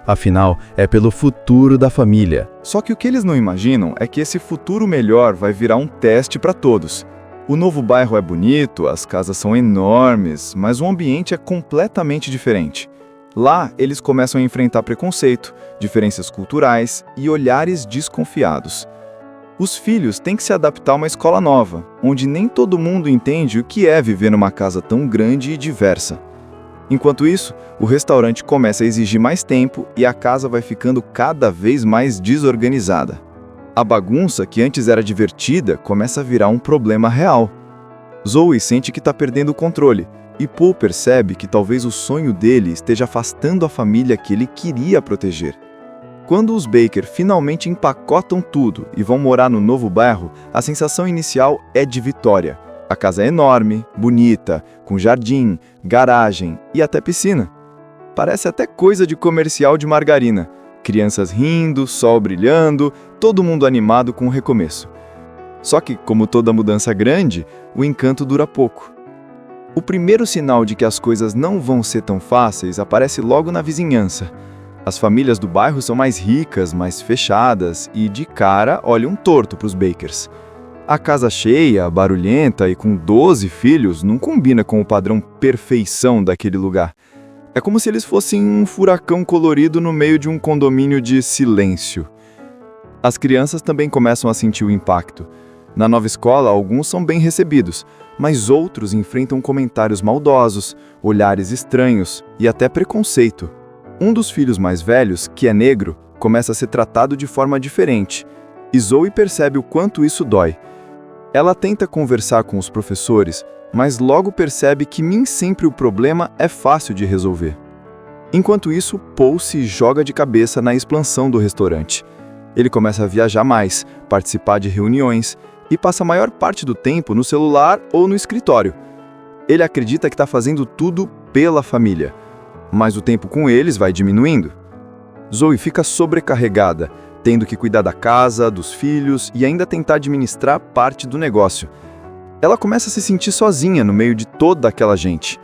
Afinal, é pelo futuro da família. Só que o que eles não imaginam é que esse futuro melhor vai virar um teste para todos. O novo bairro é bonito, as casas são enormes, mas o ambiente é completamente diferente. Lá, eles começam a enfrentar preconceito, diferenças culturais e olhares desconfiados. Os filhos têm que se adaptar a uma escola nova, onde nem todo mundo entende o que é viver numa casa tão grande e diversa. Enquanto isso, o restaurante começa a exigir mais tempo e a casa vai ficando cada vez mais desorganizada. A bagunça, que antes era divertida, começa a virar um problema real. Zoe sente que está perdendo o controle, e Paul percebe que talvez o sonho dele esteja afastando a família que ele queria proteger. Quando os Baker finalmente empacotam tudo e vão morar no novo bairro, a sensação inicial é de vitória. A casa é enorme, bonita, com jardim, garagem e até piscina. Parece até coisa de comercial de margarina. Crianças rindo, sol brilhando, todo mundo animado com o recomeço. Só que, como toda mudança grande, o encanto dura pouco. O primeiro sinal de que as coisas não vão ser tão fáceis aparece logo na vizinhança. As famílias do bairro são mais ricas, mais fechadas e, de cara, olham torto para os Bakers. A casa cheia, barulhenta e com 12 filhos não combina com o padrão perfeição daquele lugar. É como se eles fossem um furacão colorido no meio de um condomínio de silêncio. As crianças também começam a sentir o impacto. Na nova escola, alguns são bem recebidos, mas outros enfrentam comentários maldosos, olhares estranhos e até preconceito. Um dos filhos mais velhos, que é negro, começa a ser tratado de forma diferente, e Zoe percebe o quanto isso dói. Ela tenta conversar com os professores, mas logo percebe que nem sempre o problema é fácil de resolver. Enquanto isso, Paul se joga de cabeça na expansão do restaurante. Ele começa a viajar mais, participar de reuniões e passa a maior parte do tempo no celular ou no escritório. Ele acredita que está fazendo tudo pela família, mas o tempo com eles vai diminuindo. Zoe fica sobrecarregada, tendo que cuidar da casa, dos filhos e ainda tentar administrar parte do negócio. Ela começa a se sentir sozinha no meio de toda aquela gente.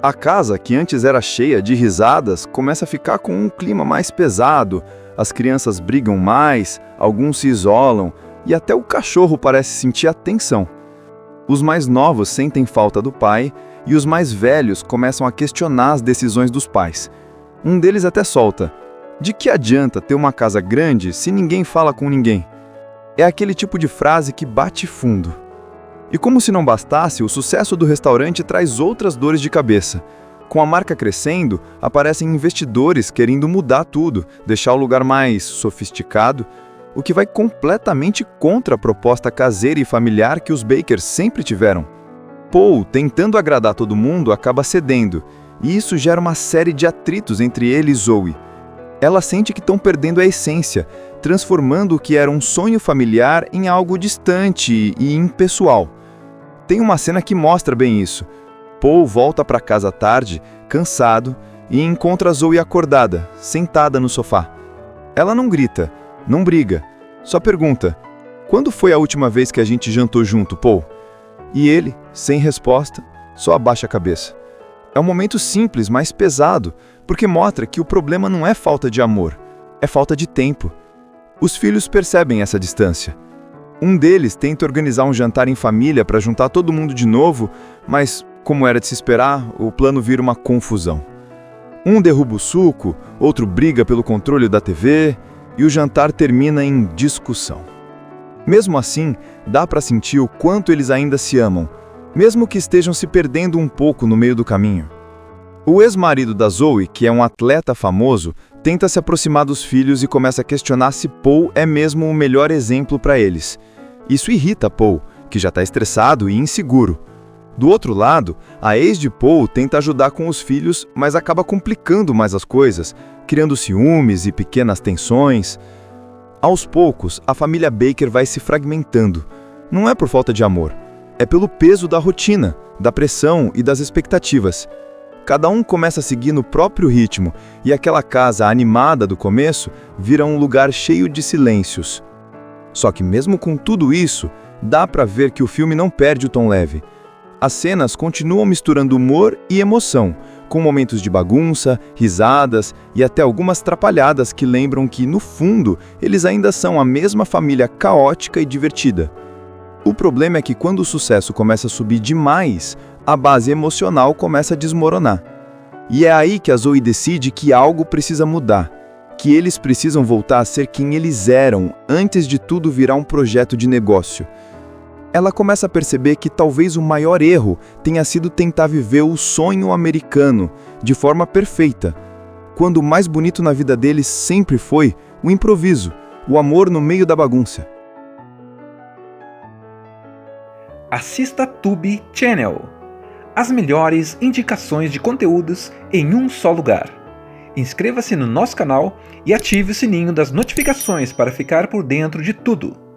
A casa, que antes era cheia de risadas, começa a ficar com um clima mais pesado, as crianças brigam mais, alguns se isolam e até o cachorro parece sentir a tensão. Os mais novos sentem falta do pai e os mais velhos começam a questionar as decisões dos pais. Um deles até solta: de que adianta ter uma casa grande se ninguém fala com ninguém? É aquele tipo de frase que bate fundo. E como se não bastasse, o sucesso do restaurante traz outras dores de cabeça. Com a marca crescendo, aparecem investidores querendo mudar tudo, deixar o lugar mais sofisticado, o que vai completamente contra a proposta caseira e familiar que os Bakers sempre tiveram. Paul, tentando agradar todo mundo, acaba cedendo, e isso gera uma série de atritos entre ele e Zoe. Ela sente que estão perdendo a essência, transformando o que era um sonho familiar em algo distante e impessoal. Tem uma cena que mostra bem isso. Paul volta para casa à tarde, cansado, e encontra Zoe acordada, sentada no sofá. Ela não grita, não briga, só pergunta: quando foi a última vez que a gente jantou junto, Paul? E ele, sem resposta, só abaixa a cabeça. É um momento simples, mas pesado, porque mostra que o problema não é falta de amor, é falta de tempo. Os filhos percebem essa distância. Um deles tenta organizar um jantar em família para juntar todo mundo de novo, mas Como era de se esperar, o plano vira uma confusão. Um derruba o suco, outro briga pelo controle da TV e o jantar termina em discussão. Mesmo assim, dá para sentir o quanto eles ainda se amam, mesmo que estejam se perdendo um pouco no meio do caminho. O ex-marido da Zoe, que é um atleta famoso, tenta se aproximar dos filhos e começa a questionar se Paul é mesmo o melhor exemplo para eles. Isso irrita Paul, que já está estressado e inseguro. Do outro lado, a ex de Paul tenta ajudar com os filhos, mas acaba complicando mais as coisas, criando ciúmes e pequenas tensões. Aos poucos, a família Baker vai se fragmentando. Não é por falta de amor, é pelo peso da rotina, da pressão e das expectativas. Cada um começa a seguir no próprio ritmo, e aquela casa animada do começo vira um lugar cheio de silêncios. Só que mesmo com tudo isso, dá pra ver que o filme não perde o tom leve. As cenas continuam misturando humor e emoção, com momentos de bagunça, risadas e até algumas trapalhadas que lembram que, no fundo, eles ainda são a mesma família caótica e divertida. O problema é que quando o sucesso começa a subir demais, a base emocional começa a desmoronar. E é aí que a Zoe decide que algo precisa mudar, que eles precisam voltar a ser quem eles eram antes de tudo virar um projeto de negócio. Ela começa a perceber que talvez o maior erro tenha sido tentar viver o sonho americano de forma perfeita, quando o mais bonito na vida deles sempre foi o improviso, o amor no meio da bagunça. Assista Tubi Channel. As melhores indicações de conteúdos em um só lugar. Inscreva-se no nosso canal e ative o sininho das notificações para ficar por dentro de tudo.